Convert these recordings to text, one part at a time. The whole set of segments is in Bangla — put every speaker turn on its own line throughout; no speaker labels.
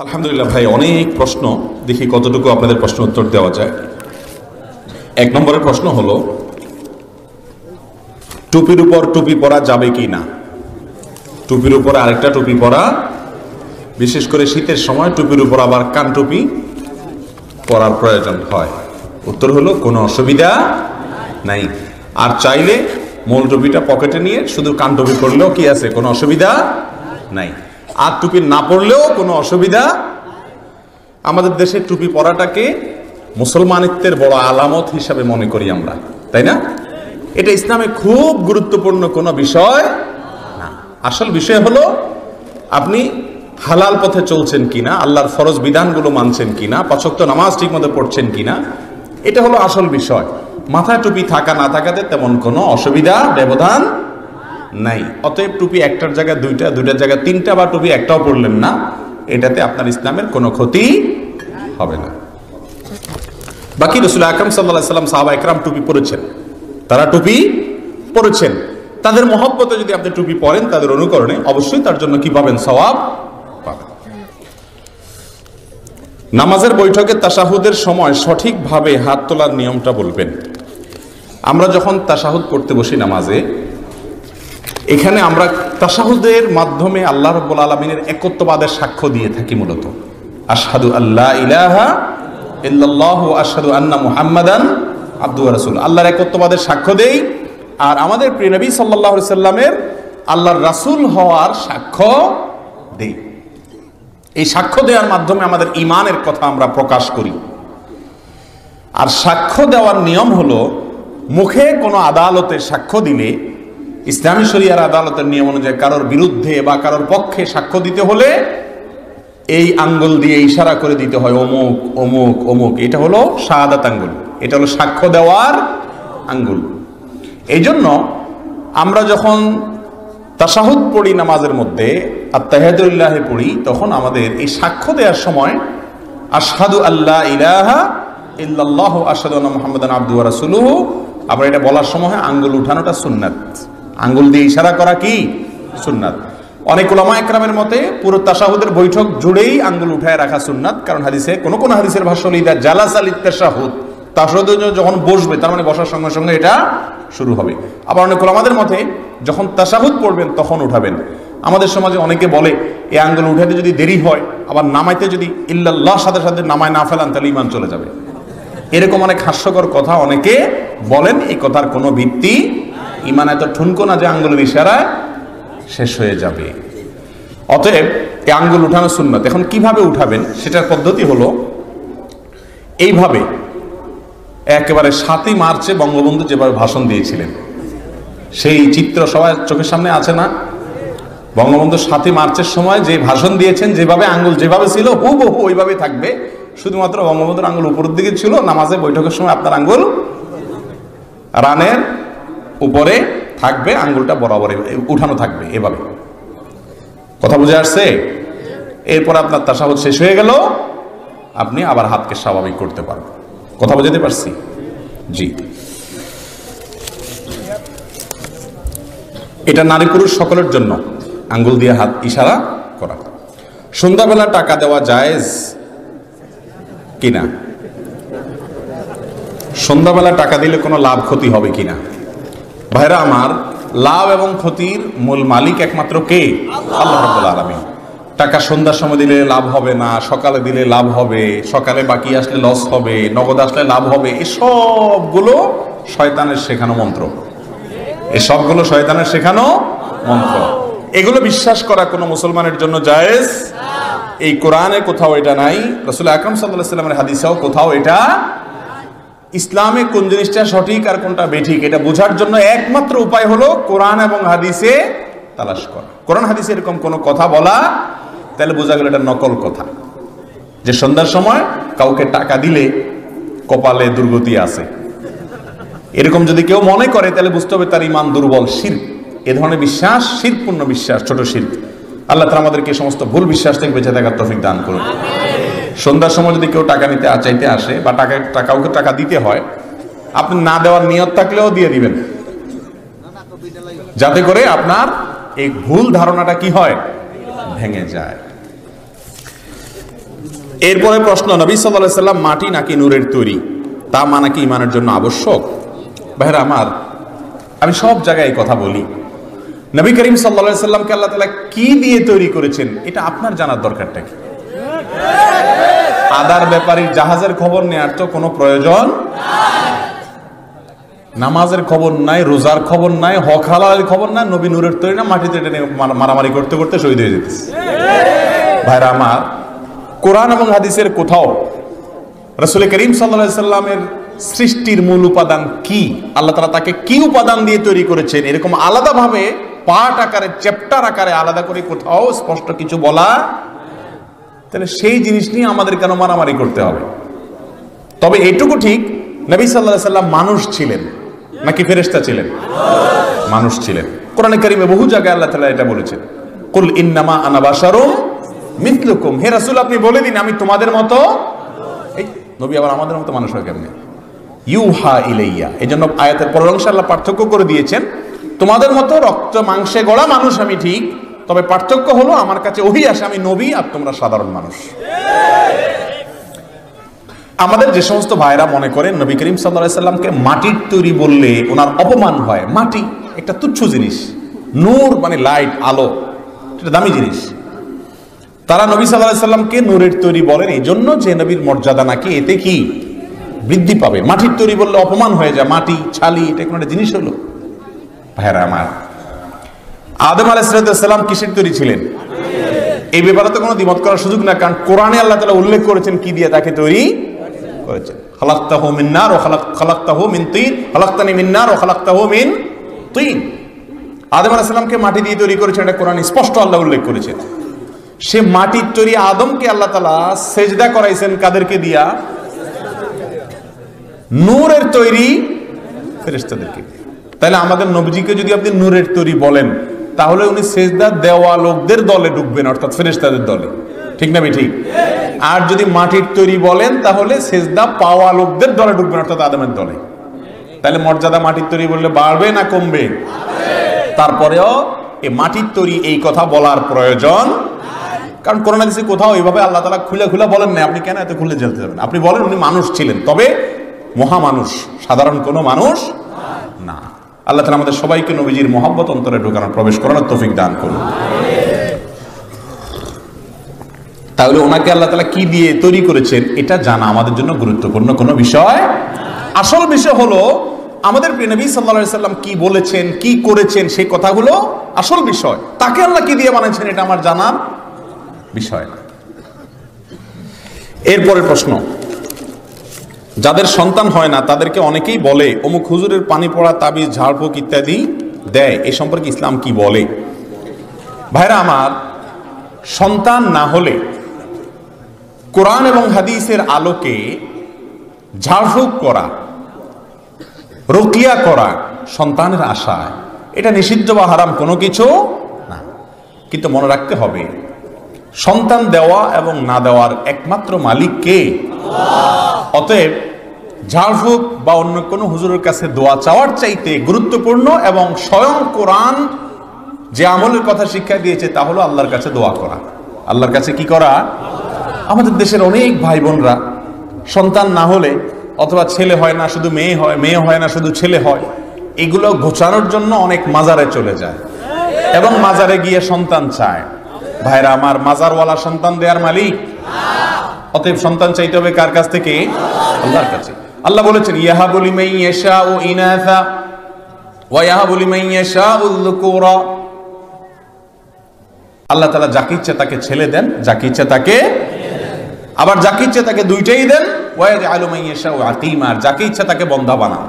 আলহামদুলিল্লাহ ভাই, অনেক প্রশ্ন, দেখি কতটুকু আপনাদের প্রশ্ন উত্তর দেওয়া যায়। এক নম্বরের প্রশ্ন হলো, টুপির উপর টুপি পরা যাবে কি না? টুপির উপর আরেকটা টুপি পরা, বিশেষ করে শীতের সময় টুপির উপর আবার কান টুপি পরার প্রয়োজন হয়। উত্তর হলো কোনো অসুবিধা নাই। আর চাইলে মূল টুপিটা পকেটে নিয়ে শুধু কান টুপি পরলেও কি আছে, কোনো অসুবিধা নাই। আর টুপি না পরলেও কোনো অসুবিধা। আমাদের দেশে টুপি পরাটাকে মুসলমানিত্বের বড় আলামত হিসাবে মনে করি আমরা, তাই না? এটা ইসলামে খুব গুরুত্বপূর্ণ কোনো বিষয় না। আসল বিষয় হলো আপনি হালাল পথে চলছেন কিনা, আল্লাহর ফরজ বিধানগুলো মানছেন কিনা, পাঁচ ওয়াক্ত নামাজ ঠিক মতো পড়ছেন কিনা, এটা হলো আসল বিষয়। মাথায় টুপি থাকা না থাকাতে তেমন কোনো অসুবিধা ব্যবধান নাই। অতএব টুপি একটার জায়গায় দুইটা, দুইটার জায়গায় তিনটা, বা টুপি একটাও পড়লেন না, এটাতে আপনার ইসলামের কোনো ক্ষতি হবে না। বাকি রাসূল আকরাম সাল্লাল্লাহু আলাইহি ওয়াসাল্লাম, সাহাবা একরাম টুপি পরেছেন, তারা টুপি পরেছেন। তাদের মহব্বতে যদি আপনি টুপি পরেন, তাদের অনুকরণে, অবশ্যই তার জন্য কি পাবেন? সওয়াব পাবেন। নামাজের বৈঠকে তাশাহুদের সময় সঠিকভাবে হাত তোলার নিয়মটা বলবেন। আমরা যখন তাশাহুদ পড়তে বসি নামাজে, এখানে আমরা তাশাহুদের মাধ্যমে আল্লাহ রাব্বুল আলামিনের একত্ববাদের সাক্ষ্য দিয়ে থাকি। মূলত আশহাদু আল্লা ইলাহা ইল্লাল্লাহ ওয়া আশহাদু আন্না মুহাম্মাদান আবদুহু ওয়া রাসূলুহু, আল্লাহর একত্ববাদের সাক্ষ্য দেই। আর আমাদের প্রিয় নবী সাল্লাল্লাহু আলাইহি সাল্লামের আল্লাহর রাসূল হওয়ার সাক্ষ্য দেই। এই সাক্ষ্য দেওয়ার মাধ্যমে আমাদের ঈমানের কথা আমরা প্রকাশ করি। আর সাক্ষ্য দেওয়ার নিয়ম হলো, মুখে কোনো আদালতে সাক্ষ্য দিলে, ইসলামী শরিয়ার আদালতের নিয়ম অনুযায়ী কারোর বিরুদ্ধে বা কারোর পক্ষে সাক্ষ্য দিতে হলে এই আঙ্গুল দিয়ে ইশারা করে দিতে হয়, অমুক অমুক অমুক। এটা হলো শাহাদাত আঙ্গুল, এটা হলো সাক্ষ্য দেওয়ার আঙ্গুল। এই জন্য আমরা যখন তাশাহুদ পড়ি নামাজের মধ্যে, আত্তাহিয়াতুল্লাহি পড়ি, তখন আমাদের এই সাক্ষ্য দেওয়ার সময় আশহাদু আল্লা ইলাহা ইল্লাল্লাহু আশহাদু আন্না মুহাম্মাদান আবদুহু ওয়া রাসূলুহু, আবার এটা বলার সময় আঙ্গুল উঠানোটা সুন্নাত। আঙ্গুল দিয়ে ইশারা করা কি সুন্নাত। অনেক উলামা একরামের মতে পুরো তাশাহুদের বৈঠক জুড়েই আঙ্গুল উঠায় রাখা সুন্নাত। কারণ হাদিসে কোন কোন হাদিসের ভাষ্য হলো, ইদা জালাসা লিত-তাশাহুদ, তাশাহুদে যখন বসবে, তার মানে বসার সঙ্গে সঙ্গে এটা শুরু হবে। আবার অনেক উলামাদের মতে যখন তাশাহুদ পড়বেন তখন উঠাবেন। আমাদের সমাজে অনেকে বলে, এই আঙ্গুল উঠাতে যদি দেরি হয়, আবার নামাইতে যদি ইল্লাল্লাহ সাথে সাথে নামায় না ফেলান, তাহলে ঈমান চলে যাবে। এরকম অনেক হাস্যকর কথা অনেকে বলেন। এই কথার কোনো ভিত্তি, ঈমান এত ঠুনকো না যে আঙ্গুলের ইশারায় শেষ হয়ে যাবে। অতএব এই আঙ্গুল উঠানো সুন্নাত। এখন কিভাবে উঠাবেন সেটার পদ্ধতি হলো এইভাবে। একেবারে 7ই মার্চে বঙ্গবন্ধু যেভাবে ভাষণ দিয়েছিলেন, সেই চিত্র সবাই চোখের সামনে আছে না? বঙ্গবন্ধু 7ই মার্চের সময় যে ভাষণ দিয়েছেন, যেভাবে আঙ্গুল যেভাবে ছিল হুবহু ওইভাবে থাকবে। শুধুমাত্র বঙ্গবন্ধুর আঙ্গুল উপরের দিকে ছিল। নামাজে বৈঠকের সময় আপনার আঙ্গুল রানের উপরে থাকবে, আঙ্গুলটা বরাবর উঠানো থাকবে, এভাবে। কথা বুঝে আসছে? এরপর আপনার তাশাহুদ শেষ হয়ে গেল, আপনি আবার হাতকে স্বাভাবিক করতে পারবেন। কথা বুঝাতে পারছি? জি। এটা নারী পুরুষ সকলের জন্য আঙ্গুল দিয়ে হাত ইশারা করা। সন্ধ্যাবেলা টাকা দেওয়া জায়েজ কিনা? সন্ধ্যাবেলা টাকা দিলে কোনো লাভ ক্ষতি হবে কিনা? ভাইরা আমার, লাভ এবং ক্ষতির মূল মালিক একমাত্র কে? আল্লাহ রাব্বুল আলামিন। টাকা সন্ধ্যার সময় দিলে লাভ হবে না, সকালে দিলে লাভ হবে, সকালে বাকি আসলে লস হবে, নগদ আসলে লাভ হবে, এসবগুলো শয়তানের শেখানো মন্ত্র। এসবগুলো শয়তানের শেখানো মন্ত্র। এগুলো বিশ্বাস করা কোনো মুসলমানের জন্য জায়েজ। এই কোরআনে কোথাও এটা নাই, রাসূল আকরাম সাল্লাল্লাহু আলাইহি ওয়াসাল্লামের হাদিসেও কোথাও এটা। ইসলামে কোন জিনিসটা সঠিক আর কোনটা বেঠিক, এটা বোঝার জন্য একমাত্র উপায় হলো কোরআন এবং হাদিসে তালাশ করা। কোরআন হাদিসে এরকম কোনো কথা বলা, তাহলে বোঝা গেল এটা নকল কথা। যে সন্ধ্যার সময় কাউকে টাকা দিলে কপালে দুর্গতি আছে, এরকম যদি কেউ মনে করে, তাহলে বুঝতে হবে তার ঈমান দুর্বল, শিরক। এ ধরনের বিশ্বাস শিরকপূর্ণ বিশ্বাস, ছোট শিরক। আল্লাহ তাআলা আমাদেরকে সমস্ত ভুল বিশ্বাস থেকে বেঁচে থাকার তৌফিক দান করুন। সন্ধ্যার সময় যদি কেউ টাকা নিতে চাইতে আসে, বা কাউকে টাকা দিতে হয়, আপনি না দেওয়ার নিয়ত থাকলেও দিয়ে দিবেন, যাতে করে আপনার এই ভুল ধারণাটা কি হয়, ভেঙে যায়। এরপরে প্রশ্ন, নবী সাল্লাল্লাহু আলাইহি সাল্লাম মাটি নাকি নূরের তৈরি, তা মানা কি ইমানের জন্য আবশ্যক? ভাইরা আমার, আমি সব জায়গায় এই কথা বলি, নবী করিম সাল্লাল্লাহু আলাইহি সাল্লামকে আল্লাহ তাআলা কি দিয়ে তৈরি করেছেন এটা আপনার জানার দরকারটা কি? আদার ব্যাপারীর জাহাজের খবর নেওয়ার তো কোনো প্রয়োজন নাই, নামাজের খবর নাই, রোজার খবর নাই, হক হালালের খবর নাই, নবী নূরের তৈরি না মাটিতে টেনে মারামারি করতে করতে শহীদ হয়ে যেতেছে। ভাইরা আমার, কোরআন এবং হাদিসের কোথাও রাসূল করিম সাল্লাল্লাহু আলাইহি সাল্লামের সৃষ্টির মূল উপাদান কি, আল্লাহ তাআলা তাকে কি উপাদান দিয়ে তৈরি করেছেন, এরকম আলাদাভাবে পার্ট আকারে, চ্যাপ্টার আকারে আলাদা করে কোথাও স্পষ্ট কিছু বলা, তাহলে সেই জিনিস নিয়ে আমাদের কেন মারামারি করতে হবে? তবে এইটুকু ঠিক, নবী সাল্লাল্লাহু আলাইহি সাল্লাম মানুষ ছিলেন নাকি ফেরেশতা ছিলেন? মানুষ ছিলেন। কোরআনে কারিমে বহু জায়গায় আল্লাহ তাআলা এটা বলেছেন, কুল ইন্নামা আনা বাশারুম মিথলুকুম, হে রাসূল আপনি বলে দিন আমি তোমাদের মতো। এই নবী আবার আমাদের মতো মানুষ হয় কেমনে? ইউহা ইলাইয়া, এজন্য আয়াতের পরের অংশে আল্লাহ পার্থক্য করে দিয়েছেন, তোমাদের মতো রক্ত মাংসে গড়া মানুষ আমি ঠিক, তবে পার্থক্য হলো আমার কাছে ওহী আসে, আমি নবী আর তোমরা সাধারণ মানুষ। আমাদের যে সমস্ত ভাইরা মনে করেন নবী করিম সাল্লাল্লাহু আলাইহি সাল্লামকে মাটির তৈরি বললে ওনার অপমান হয়, মাটি একটা তুচ্ছ জিনিস, নূর মানে লাইট, আলো, এটা দামি জিনিস। তারা নবী সাল্লাল্লাহু আলাইহি সাল্লামকে নূরের তৈরি বলেন এই জন্য যে নবীর মর্যাদা নাকি এতে কি বৃদ্ধি পাবে। মাটির তৈরি বললে অপমান হয়ে যায়, মাটি ছালি এটা কোনো একটা জিনিস হলো? ভাইরা আমার, আদম আলাইহিস সালাম কিসের তৈরি ছিলেন? এই ব্যাপারে তো কোনো দ্বিমত করার সুযোগ না, কারণ কোরআনে আল্লাহ তাআলা উল্লেখ করেছেন কি দিয়ে তাকে তৈরি করেছেন। খালাকতাহু মিন নার ওয়া খালাকতাহু মিন তিন, খালাকতানি মিন নার ওয়া খালাকতাহু মিন তিন। আদম আলাইহিস সালামকে মাটি দিয়ে তৈরি করেছেন, এটা কোরআনে স্পষ্ট আল্লাহ উল্লেখ করেছেন। সে মাটির তৈরি আদমকে আল্লাহ তাআলা সেজদা করাইছেন কাদেরকে দিয়া? নূরের তৈরি ফেরেশতাদেরকে। তাহলে আমাদের নবীজিকে যদি আপনি নূরের তৈরি বলেন, তাহলে উনি সেজদা দেওয়া লোকদের দলে ঢুকবেন, অর্থাৎ ফেরেশতাদের দলে, ঠিক না ঠিক? আর যদি মাটির তৈরি বলেন তাহলে সেজদা পাওয়া লোকদের দলে ঢুকবেন, অর্থাৎ আদমের দলে। তাহলে মর্যাদা মাটির তৈরি বললে বাড়বে না কমবে? তারপরেও এই মাটির তৈরি এই কথা বলার প্রয়োজন, কারণ কোরআন হাদিসে কোথাও এইভাবে আল্লাহ তাআলা খুলে খুলে বলেন না, আপনি কেন এত খুলে জ্বলতে যাবেন? আপনি বলেন উনি মানুষ ছিলেন, তবে মহামানুষ, সাধারণ কোনো মানুষ না। আল্লাহ তাআলা আমাদের সবাইকে নবীজির মহব্বত অন্তরে ঢোকানোর, প্রবেশ করানোর তৌফিক দান করুন। তাহলে ওনাকে আল্লাহ তাআলা কি দিয়ে তৈরি করেছেন এটা জানা আমাদের জন্য গুরুত্বপূর্ণ কোনো বিষয়। আসল বিষয় হলো আমাদের প্রিয় নবী সাল্লাল্লাহু আলাইহি সাল্লাম কি বলেছেন, কি করেছেন, সেই কথাগুলো আসল বিষয়। তাকে আল্লাহ কি দিয়ে বানিয়েছেন এটা আমার জানার বিষয় না। এরপরের প্রশ্ন, যাদের সন্তান হয় না তাদেরকে অনেকেই বলে অমুক হুজুরের পানি পড়া, তাবিজ, ঝাড়ফুঁক ইত্যাদি দেয়, এ সম্পর্কে ইসলাম কি বলে? ভাইরা আমার, সন্তান না হলে কোরআন এবং হাদিসের আলোকে ঝাড়ফুঁক করা, রুকিয়া করা সন্তানের আশায়, এটা নিষিদ্ধ বা হারাম কোনো কিছু না। কিন্তু মনে রাখতে হবে সন্তান দেওয়া এবং না দেওয়ার একমাত্র মালিক কে? অতএব ঝাড়ফুঁক বা অন্য কোনো হুজুরের কাছে দোয়া চাওয়ার চাইতে গুরুত্বপূর্ণ এবং স্বয়ং কোরআন যে আমলের কথা শিক্ষা দিয়েছে তা হলো আল্লাহর কাছে দোয়া করা। আল্লাহর কাছে কি করা? আমাদের দেশের অনেক ভাই বোনরা সন্তান না হলে, অথবা ছেলে হয় না শুধু মেয়ে হয়, মেয়ে হয় না শুধু ছেলে হয়, এগুলো ঘোচানোর জন্য অনেক মাজারে চলে যায় এবং মাজারে গিয়ে সন্তান চায়। ভাইরা আমার, মাজারওয়ালা সন্তান দেওয়ার মালিক। অতএব সন্তান চাইতে হবে কার কাছ থেকে? আল্লাহর কাছে। আল্লাহ বলেছেন ইয়াহাবু লিমান ইয়াশাউ ইনাসা ওয়া ইয়াহাবু লিমান ইয়াশাউ যুকুরা। আল্লাহ তাআলা যাকে ইচ্ছা তাকে ছেলে দেন, যাকে ইচ্ছা তাকে, আবার যাকে ইচ্ছা তাকে দুইটাই দেন। ওয়া ইয়াজআলু মান ইয়াশাউ আকিমা, যাকে ইচ্ছা তাকে বন্দা বানান।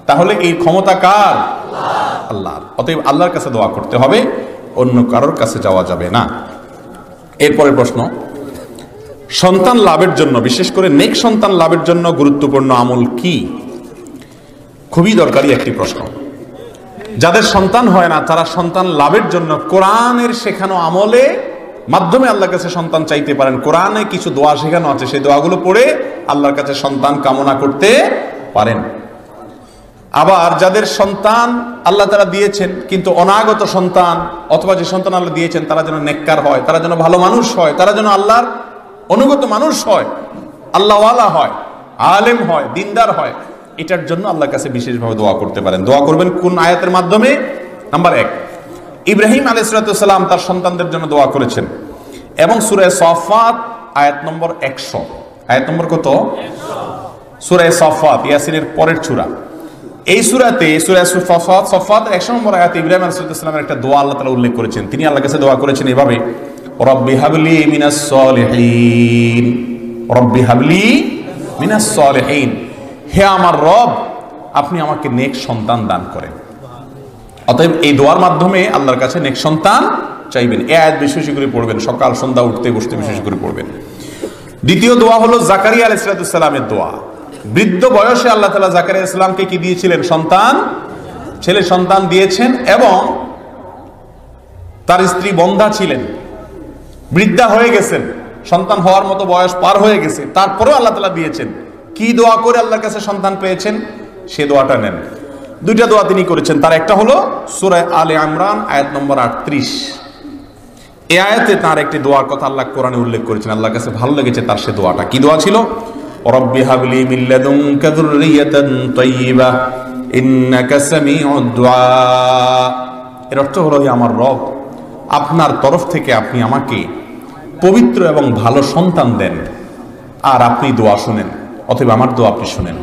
তাহলে এই ক্ষমতা কার? আল্লাহর। অতএব আল্লাহর কাছে দোয়া করতে হবে, অন্য কারোর কাছে যাওয়া যাবে না। এরপরের প্রশ্ন, সন্তান লাভের জন্য, বিশেষ করে নেক সন্তান লাভের জন্য গুরুত্বপূর্ণ আমল কি? খুবই দরকারি একটি প্রশ্ন। যাদের সন্তান হয় না তারা সন্তান লাভের জন্য কোরআনের শেখানো আমলে মাধ্যমে আল্লাহর কাছে সন্তান চাইতে পারেন। কোরআনে কিছু দোয়া শেখানো আছে, সেই দোয়াগুলো পড়ে আল্লাহর কাছে সন্তান কামনা করতে পারেন। আবার যাদের সন্তান আল্লাহ তাআলা দিয়েছেন কিন্তু অনাগত সন্তান, অথবা যে সন্তান আল্লাহ দিয়েছেন তারা যেন নেককার হয়, তারা যেন ভালো মানুষ হয়, তারা যেন আল্লাহর অনুগত মানুষ হয়, আল্লাহওয়ালা হয়, আলেম হয়, দিনদার হয়, এটার জন্য আল্লাহর কাছে বিশেষভাবে দোয়া করতে পারেন। দোয়া করবেন কোন আয়াতের মাধ্যমে? নাম্বার 1, ইব্রাহিম আলাইহিস সালাম তার সন্তানদের জন্য দোয়া করেছেন, এবং সূরা সাফফাত আয়াত নম্বর 100। আয়াত নম্বর কত? 100। সূরা সাফফাত ইয়াসিনের পরের সূরা। এই সূরাতে সূরা সাফফাত 100 নম্বর আয়াতে ইব্রাহিম আলাইহিস সালামের একটা দোয়া আল্লাহ তাআলা উল্লেখ করেছেন। তিনি আল্লাহর কাছে দোয়া করেছেন এভাবে, রব্বি হাবলি মিনাস সলিহিন, রব্বি হাবলি মিনাস সলিহিন, হে আমার রব আপনি আমাকে নেক সন্তান দান করেন। অতএব এই দোয়ার মাধ্যমে আল্লাহর কাছে নেক সন্তান চাইবেন। এই আয়াত বেশি বেশি করে পড়বেন, সকাল সন্ধ্যা উঠতে বসতে বিশেষ করে পড়বেন। দ্বিতীয় দোয়া হলো জাকারিয়া আলাইহিস সালামের দোয়া। বৃদ্ধ বয়সে আল্লাহ তাআলা জাকারিয়া আলাইহিস সালামকে কি দিয়েছিলেন? সন্তান, ছেলে সন্তান দিয়েছেন, এবং তার স্ত্রী বন্ধা ছিলেন, বৃদ্ধা হয়ে গেছেন, সন্তান হওয়ার মতো বয়স পার হয়ে গেছে, তারপরেও আল্লাহ তাআলা দিয়েছেন। কি দোয়া করে আল্লাহর কাছে সন্তান পেয়েছেন সে দোয়াটা নেন। দুইটা দোয়া তিনি করেছেন, তার একটা হলো সূরা আলে ইমরান আয়াত নম্বর 38। এই আয়াতে তার একটি দোয়ার কথা আল্লাহ কোরআনে উল্লেখ করেছেন, আল্লাহর কাছে ভালো লেগেছে তার সে দোয়াটা। কি দোয়া ছিল? রব্বি হাবলি মিন লাদুনকা যুররিয়াতান তাইয়্যিবা ইন্নাকা সামিউদ দুআ। এর অর্থ হলো, হে আমার রব আপনার তরফ থেকে আপনি আমাকে পবিত্র এবং ভালো সন্তান দেন, আর আপনি দোয়া শুনেন, অথবা আমার দোয়া আপনি শুনেন।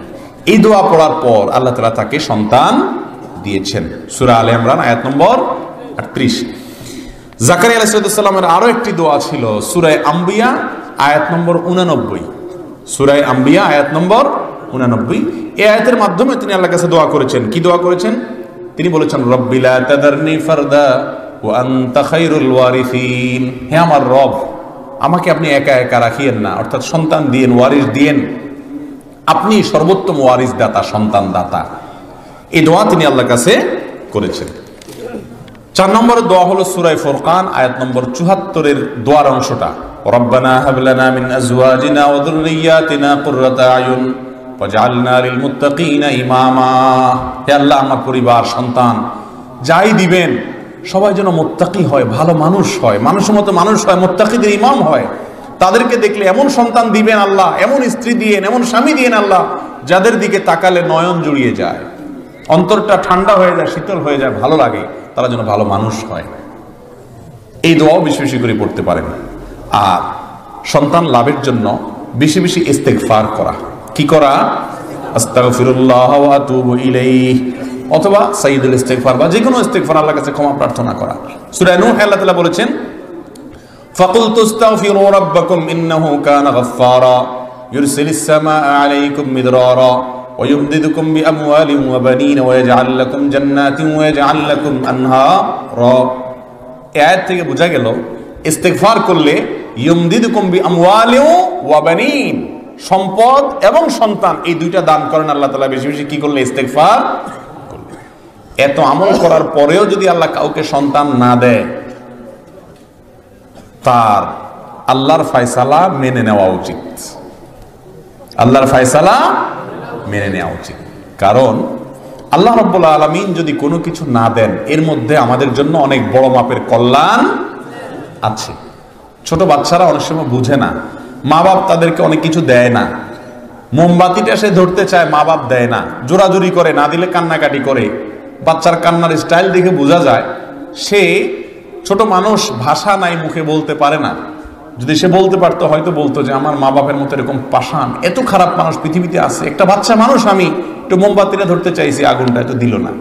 এই দোয়া পড়ার পর আল্লাহ তাআলা তাকে সন্তান দিয়েছেন। সূরা আলে ইমরান আয়াত নম্বর 38। জাকারিয়া আলাইহিস সালামের আরো একটি দোয়া ছিল সূরা আম্বিয়া আয়াত নম্বর 89। সূরা আম্বিয়া আয়াত নম্বর 89। এই আয়াতের মাধ্যমে তিনি আল্লাহর কাছে দোয়া করেছেন। কি দোয়া করেছেন? তিনি বলেছেন, রব্বি লা তাদারনি ফারদা ওয়া আনতা খায়রুল ওয়ারিসিন, হে আমার রব আমাকে আপনি একা একা রাখিয়েন না, অর্থাৎ সন্তান দিয়েন, ওয়ারিস দিয়েন, আপনি সর্বোত্তম ওয়ারিস দাতা, সন্তান দাতা। এই দোয়া তিনি আল্লাহর কাছে করেছেন। 4 নম্বরের দোয়া হলো সূরা ফুরকান আয়াত নম্বর 74 এর দোয়ার অংশটা, রব্বানা হাব লানা মিন আজওয়াজিনা ওয়া যুররিয়াতিনা কুররাতা আয়ুন ওয়াজআলনা লিল মুত্তাকিনা ইমামা। হে আল্লাহ আমার পরিবার, সন্তান যাই দিবেন সবাই যেন মুত্তাকি হয়, ভালো মানুষ হয়, মানুষের মতো মানুষ হয়, মুত্তাকিদের ইমাম হয়। তাদেরকে দেখলে এমন সন্তান দিবেন আল্লাহ, এমন স্ত্রী দিয়েন, এমন স্বামী দিয়েন আল্লাহ, যাদের দিকে তাকালে নয়ন জুড়িয়ে যায়, অন্তরটা ঠান্ডা হয়ে যায়, শীতল হয়ে যায়, ভালো লাগে, তারা যেন ভালো মানুষ হয়। এই দোয়াও বেশি বেশি করে পড়তে পারেন। আর সন্তান লাভের জন্য বেশি বেশি ইস্তেগফার করা। কি করা? আস্তাগফিরুল্লাহ ওয়া আতুবু ইলাইহি, অথবা সাইয়্যিদুল ইস্তেগফার, বা যে কোনো ইস্তেগফার, আল্লাহর কাছে ক্ষমা প্রার্থনা করা। সূরা নূহ আল্লাহ তাআলা বলেছেন, ফাকুলতু আস্তাগফিরু রাব্বাকুম ইন্নাহু কানা গাফফারা ইউরসিলিস সামাআ আলাইকুম মিদরারা ওয়া ইউমদিদুকুম বিআমওয়ালিন ওয়া বানিন ওয়া ইয়াজআল লাকুম জান্নাতিন ওয়া ইয়াজআল লাকুম আনহারা। এই আয়াত থেকে বোঝা গেল ইস্তেগফার করলে ইউমদিদুকুম বিআমওয়ালিন ওয়া বানিন, সম্পদ এবং সন্তান এই দুইটা দান করেন আল্লাহ তাআলা বেশি বেশি। কি করলে? ইস্তেগফার করলে। এত আমল করার পরেও যদি আল্লাহ কাউকে সন্তান না দেয়, তার আল্লাহর ফয়সালা মেনে নেওয়া উচিত, আল্লাহর ফয়সালা মেনে নেওয়া উচিত। কারণ আল্লাহ রাব্বুল আলামিন যদি কোনো কিছু না দেন, এর মধ্যে আমাদের জন্য অনেক বড় মাপের কল্যাণ আছে। ছোট বাচ্চারা অনেক সময় বুঝে না, মা বাপ তাদেরকে অনেক কিছু দেয় না। মোমবাতিটা সে ধরতে চায়, মা বাপ দেয় না, জোরাজুরি করে, না দিলে কান্নাকাটি করে। বাচ্চার কান্নার স্টাইল দেখে বোঝা যায় সে ছোট মানুষ, ভাষা নাই, মুখে বলতে পারে না। যদি সে বলতে পারতো হয়তো বলতো যে আমার মা বাপের মতো এরকম পাষাণ, এত খারাপ মানুষ পৃথিবীতে আছে, একটা বাচ্চা মানুষ, আমি একটু মোমবাতিটা ধরতে চাইছি, আগুনটা তো দিল না।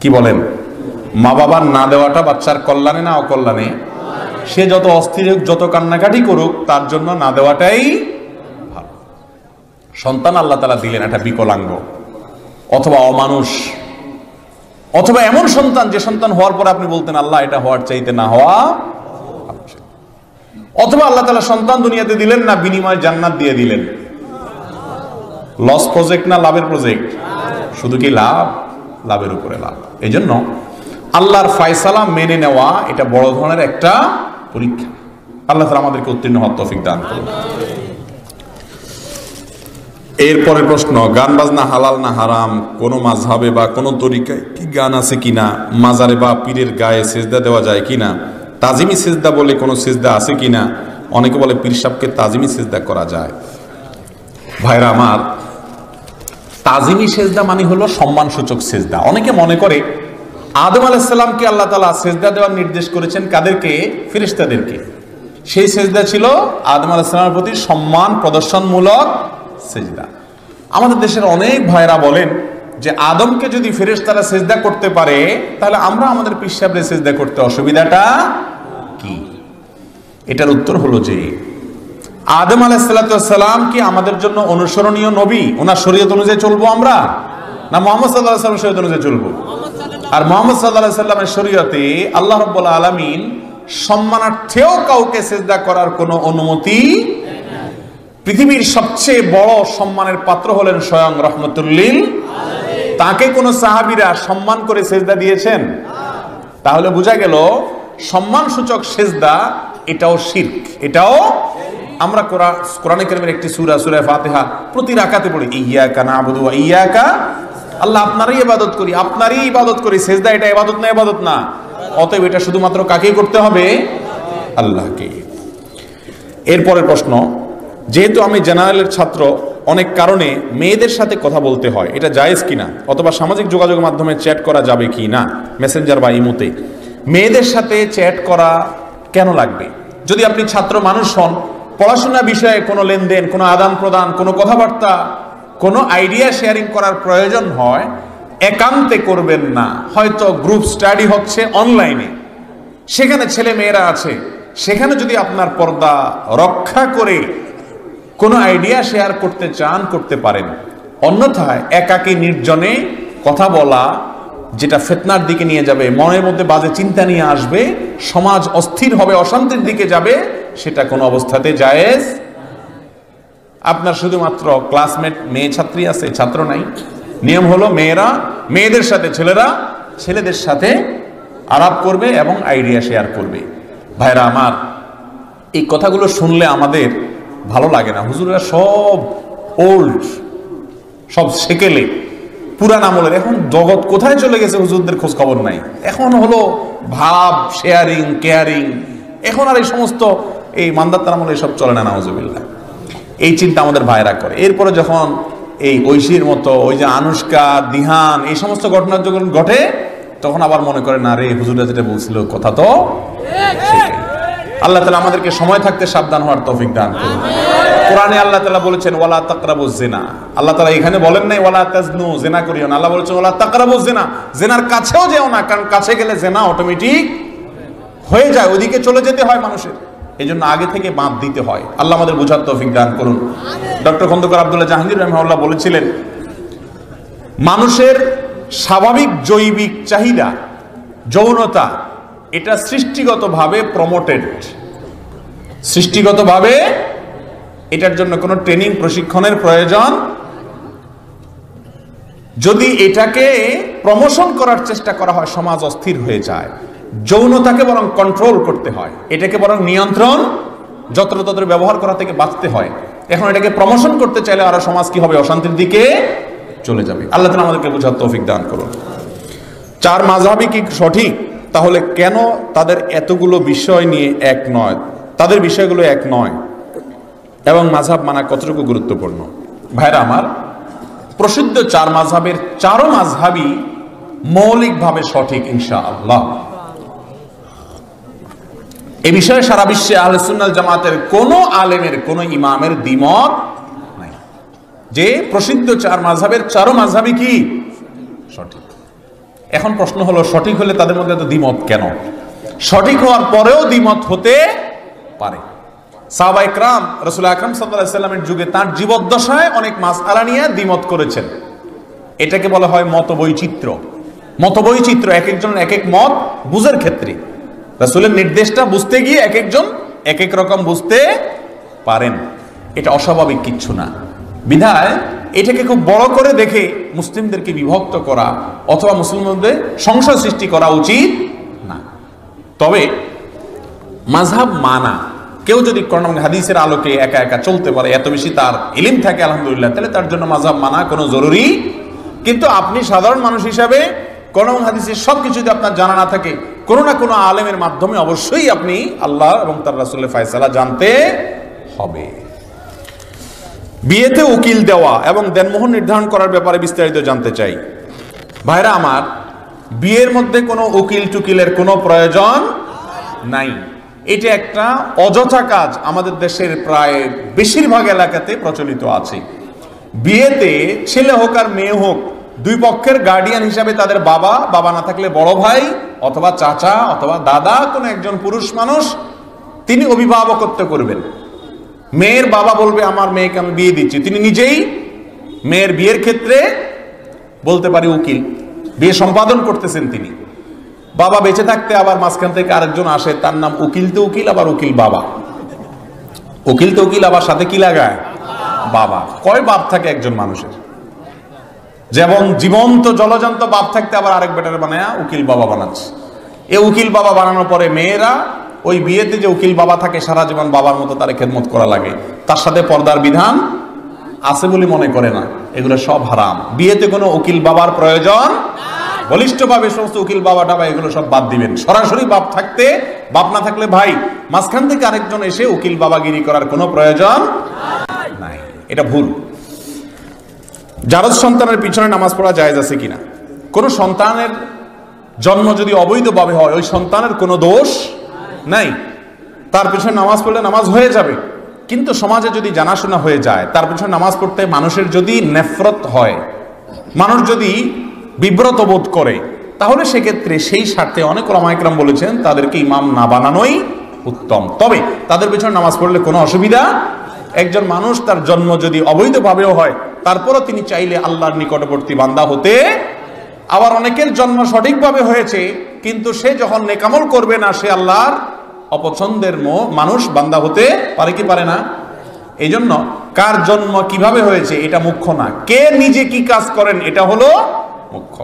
কি বলেন? মা বাবার না দেওয়াটা বাচ্চার কল্যাণে না অকল্যাণে? সে যত অস্থির হোক, যত কান্নাকাটি করুক, তার জন্য না দেওয়াটাই ভালো। সন্তান আল্লাহ তাআলা দিলেন একটা বিকলাঙ্গ অথবা অমানুষ, অথবা এমন সন্তান যে সন্তান হওয়ার পর আপনি বলতেন আল্লাহ এটা হওয়ার চাইতে না হওয়া, অথবা আল্লাহ তাআলা সন্তান দুনিয়াতে দিলেন না, বিনিময়ে জান্নাত দিয়ে দিলেন। লস প্রজেক্ট না লাভের প্রজেক্ট? শুধু কি লাভ? লাভের উপরে লাভ। এই জন্য আল্লাহর ফয়সালা মেনে নেওয়া এটা বড় ধরনের একটা পরীক্ষা। আল্লাহ তাআলা আমাদেরকে উত্তীর্ণ হওয়ার তৌফিক দান করুন। এরপরের প্রশ্ন, গান বাজনা হালাল না হারাম? কোন মাযহাবে বা কোন তরিকায় কি গান আছে কিনা? মাজারে বা পীরের গায়ে সিজদা দেওয়া যায় কিনা? তাজিমি সিজদা বলে কোন সিজদা আছে কিনা? অনেকে বলে পীর সাহেবকে তাজিমি সেজদা করা যায়। ভাইরা আমার, তাজিমি সেজদা মানে হলো সম্মানসূচক সেজদা। অনেকে মনে করে আদম আলাইহিস সালামকে আল্লাহ তাআলা সেজদা দেওয়ার নির্দেশ করেছেন কাদেরকে? ফেরেশতাদেরকে। সেই সেজদা ছিল আদম আলাইহিস সালামের প্রতি সম্মান প্রদর্শনমূলক সেজদা। আমাদের দেশের অনেক ভাইরা বলেন যে আদমকে যদি ফেরেশতারা সেজদা করতে পারে তাহলে আমরা আমাদের পীর সাহেবকে সেজদা করতে অসুবিধাটা কি? এটার উত্তর হলো যে আদম আলাইহিস সালাম কি আমাদের জন্য অনুসরণীয় নবী? ওনার শরীয়ত অনুযায়ী চলবো আমরা, না মুহাম্মদ সাল্লাল্লাহু আলাইহি ওয়াসাল্লামের শরীয়ত অনুযায়ী চলবো? আর মুহাম্মদ সাল্লাল্লাহু আলাইহি ওয়াসাল্লামের শরীয়তে আল্লাহ রাব্বুল আলামিন সম্মানার্থেও কাউকে সেজদা করার কোনো অনুমতি, পৃথিবীর সবচেয়ে বড় সম্মানের পাত্র হলেন স্বয়ং রাহমাতুল লিল আলামিন, তাকে কোন সাহাবীরা সম্মান করে সেজদা দিয়েছেন? তাহলে বোঝা গেল সম্মানসূচক সেজদা এটাও শিরক। এটাও আমরা কোরআনে কারীমের একটি সূরা, সূরা ফাতিহা প্রতি রাকাতে পড়ি, ইয়্যাকা না'বুদু ওয়া ইয়্যাকা, আল্লাহ আপনারই ইবাদত করি, আপনারই ইবাদত করি। সেজদা এটা ইবাদত না? ইবাদত না। অতএব এটা শুধুমাত্র কাকেই করতে হবে? আল্লাহকে। এরপরের প্রশ্ন, যেহেতু আমি জেনারেলের ছাত্র, অনেক কারণে মেয়েদের সাথে কথা বলতে হয়, এটা জায়েজ কিনা, অথবা সামাজিক যোগাযোগের মাধ্যমে চ্যাট করা যাবে কি না, মেসেঞ্জার বা ইমোতে? মেয়েদের সাথে চ্যাট করা কেন লাগবে? যদি আপনি ছাত্র মানুষ হন, পড়াশোনা বিষয়ে কোনো লেনদেন, কোনো আদান প্রদান, কোনো কথাবার্তা, কোনো আইডিয়া শেয়ারিং করার প্রয়োজন হয়, একান্তে করবেন না। হয়তো গ্রুপ স্টাডি হচ্ছে অনলাইনে, সেখানে ছেলে মেয়েরা আছে, সেখানে যদি আপনার পর্দা রক্ষা করে কোনো আইডিয়া শেয়ার করতে চান, করতে পারেন। অন্যথায় একাকী নির্জনে কথা বলা, যেটা ফিতনার দিকে নিয়ে যাবে, মনের মধ্যে বাজে চিন্তা নিয়ে আসবে, সমাজ অস্থির হবে, অশান্তির দিকে যাবে, সেটা কোনো অবস্থাতে জায়েজ। আপনার শুধুমাত্র ক্লাসমেট মেয়ে ছাত্রী আছে, ছাত্র নাই। নিয়ম হলো মেয়েরা মেয়েদের সাথে, ছেলেরা ছেলেদের সাথে আলাপ করবে এবং আইডিয়া শেয়ার করবে। ভাইরা আমার, এই কথাগুলো শুনলে আমাদের ভালো লাগে না। হুজুররা সব ওল্ড, সব সেকেলে, পুরান আমলের। এখন জগৎ কোথায় চলে গেছে হুজুরদের খোঁজ খবর নাই। এখন হলো ভাব, শেয়ারিং, কেয়ারিং। এখন আর এই সমস্ত এই মান্দাতার আমলে এসব চলে না, নাউজুবিল্লাহ। এই চিন্তা আমাদের ভাইরা করে। এরপরে যখন এই ঐশীর মতো, ওই যে আনুষ্কা, দিহান, এই সমস্ত ঘটনা যখন ঘটে, তখন আবার মনে করে না রে, হুজুররা যেটা বলছিল কথা তো। আল্লাহ তাআলা আমাদেরকে সময় থাকতে সাবধান হওয়ার তৌফিক দান করুন। কোরআনে আল্লাহ তাআলা বলেছেন ওয়ালা তাকরাবুজ জিনা। আল্লাহ তাআলা এখানে বলেন নাই ওয়ালা তাজনু, জিনা করিও না। আল্লাহ বলেছেন ওয়ালা তাকরাবুজ জিনা, জিনার কাছেও যেও না, কারণ কাছে গেলে জিনা অটোমেটিক হয়ে যায়, ওইদিকে চলে যেতে হয় মানুষের। এই জন্য আগে থেকে বাঁধ দিতে হয়। আল্লাহ আমাদের বোঝার তৌফিক দান করুন। ডক্টর খন্দকার আব্দুল্লাহ জাহাঙ্গীর রাহিমাহুল্লাহ বলেছিলেন, মানুষের স্বাভাবিক জৈবিক চাহিদা যৌনতা, এটা সৃষ্টিগতভাবে প্রমোটেড, সৃষ্টিগতভাবে এটার জন্য কোনো ট্রেনিং, প্রশিক্ষণের প্রয়োজন। যদি এটাকে প্রমোশন করার চেষ্টা করা হয়, সমাজ অস্থির হয়ে যায়। যৌনতাকে বরং কন্ট্রোল করতে হয়, এটাকে বরং নিয়ন্ত্রণ, যত্রতত্র ব্যবহার করা থেকে বাঁচতে হয়। এখন এটাকে প্রমোশন করতে চাইলে আরো সমাজ কি হবে? অশান্তির দিকে চলে যাবে। আল্লাহ তাআলা আমাদেরকে বোঝার তৌফিক দান করুন। চার মাযহাবই কি সঠিক? তাহলে কেন তাদের এতগুলো বিষয় নিয়ে এক নয়? তাদের বিষয়গুলো এক নয় এবং মাযহাব মানা কতটুকু গুরুত্বপূর্ণ? ভাইরা আমার, প্রসিদ্ধ চার মাযহাবের চারো মাযহাবই মৌলিকভাবে সঠিক ইনশাআল্লাহ। এ বিষয়ে সারা বিশ্বে আহলে সুন্নাত ওয়াল জামাতের কোন আলেমের, কোন ইমামের দ্বিমত নাই যে প্রসিদ্ধ চার মাযহাবের চারো মাযহাবই কি সঠিক। এখন প্রশ্ন হলো, সঠিক হলে তাদের মধ্যে এত দ্বিমত কেন? সঠিক হওয়ার পরেও দ্বিমত হতে পারে। সাহাবা ইকরাম রাসূল আকরাম সাল্লাল্লাহু আলাইহি ওয়াসাল্লামের যুগে তার জীবদ্দশায় অনেক মাসআলা নিয়ে দ্বিমত করেছেন। এটাকে বলা হয় মতবৈচিত্র্য। মতবৈচিত্র্য, এক একজন এক এক মত বুঝার ক্ষেত্রে রাসূলের নির্দেশটা বুঝতে গিয়ে এক একজন এক এক রকম বুঝতে পারেন। এটা অস্বাভাবিক কিচ্ছু না। বিধায় এটাকে খুব বড় করে দেখে মুসলিমদেরকে বিভক্ত করা অথবা মুসলিমদের সংশয় সৃষ্টি করা উচিত না। তবে মাযহাব মানা, কেউ যদি কোরআন এবং হাদিসের আলোকে একা একা চলতে পারে, এত বেশি তার ইলম থাকে আলহামদুলিল্লাহ, তাহলে তার জন্য মাযহাব মানা কোনো জরুরি। কিন্তু আপনি সাধারণ মানুষ হিসাবে কোরআন এবং হাদিসের সবকিছু যদি আপনার জানা না থাকে, কোনো না কোনো আলেমের মাধ্যমে অবশ্যই আপনি আল্লাহ এবং তার রাসূলের ফয়সালা জানতে হবে। বিয়েতে উকিল দেওয়া এবং দেনমোহর নির্ধারণ করার ব্যাপারে বিস্তারিত জানতে চাই। ভাইরা আমার, বিয়ের মধ্যে কোনো উকিল টুকিলের কোনো প্রয়োজন নাই। এটা একটা অযথা কাজ আমাদের দেশের প্রায় বেশিরভাগ এলাকাতে প্রচলিত আছে। বিয়েতে ছেলে হোক আর মেয়ে হোক, দুই পক্ষের গার্ডিয়ান হিসাবে তাদের বাবা, বাবা না থাকলে বড় ভাই অথবা চাচা অথবা দাদা, কোনো একজন পুরুষ মানুষ, তিনি অভিভাবকত্ব করবেন। মেয়ের বাবা বলবে আমার মেয়েকে আমি বিয়ে দিচ্ছি, তিনি নিজেই মেয়ের বিয়ের ক্ষেত্রে বলতে পারে উকিল, বিয়ে সম্পাদন করতেছেন তিনি। বাবা বেঁচে থাকতে আবার মাঝখান থেকে আরেকজন আসে, তার নাম উকিল তো উকিল, আবার উকিল বাবা। উকিল তো উকিল আবার সাথে কি লাগায়? বাবা। কয় বাপ থাকে একজন মানুষের? যেমন জীবন্ত জলজন্ত বাপ থাকতে আবার আরেক বেটার বানায় উকিল বাবা বানাচ্ছে। এ উকিল বাবা বানানোর পরে মেয়েরা ওই বিয়েতে যে উকিল বাবা থাকে সারা জীবন বাবার মতো তার খেদমত করা লাগে, তার সাথে পর্দার বিধান আছে বলে মনে করে না। এগুলো সব হারাম। বিয়েতে কোনো উকিল বাবার প্রয়োজন, বলিষ্ঠভাবে সমস্ত উকিল বাবা টাবা এগুলো সব বাদ দিবেন। সরাসরি বাপ থাকতে, বাপ না থাকলে ভাই, মাঝখান থেকে আরেকজন এসে উকিল বাবাগিরি করার কোনো প্রয়োজন নাই, এটা ভুল। জারজ সন্তানের পিছনে নামাজ পড়া জায়েজ আছে কিনা? কোন সন্তানের জন্ম যদি অবৈধভাবে হয়, ওই সন্তানের কোনো দোষ নাই, তার পিছনে নামাজ পড়লে নামাজ হয়ে যাবে। কিন্তু সমাজে যদি জানাশোনা হয়ে যায়, তার পিছনে নামাজ পড়তে মানুষের যদি নেফরত হয়, মানুষ যদি বিব্রত বোধ করে, তাহলে সেক্ষেত্রে সেই স্বার্থে অনেক ওলামা ইকরাম বলেছেন তাদেরকে ইমাম না বানানোই উত্তম। তবে তাদের পিছনে নামাজ পড়লে কোনো অসুবিধা। একজন মানুষ তার জন্ম যদি অবৈধভাবেও হয়, তারপরও তিনি চাইলে আল্লাহর নিকটবর্তী বান্দা হতে। আবার অনেকের জন্ম সঠিকভাবে হয়েছে, কিন্তু সে যখন নেকামল করবে না, সে আল্লাহর অপছন্দের মানুষ বান্দা হতে পারে কি পারে না? এই জন্য কার জন্ম কিভাবে হয়েছে এটা মুখ্য না, কে নিজে কি কাজ করেন এটা হলো মুখ্য।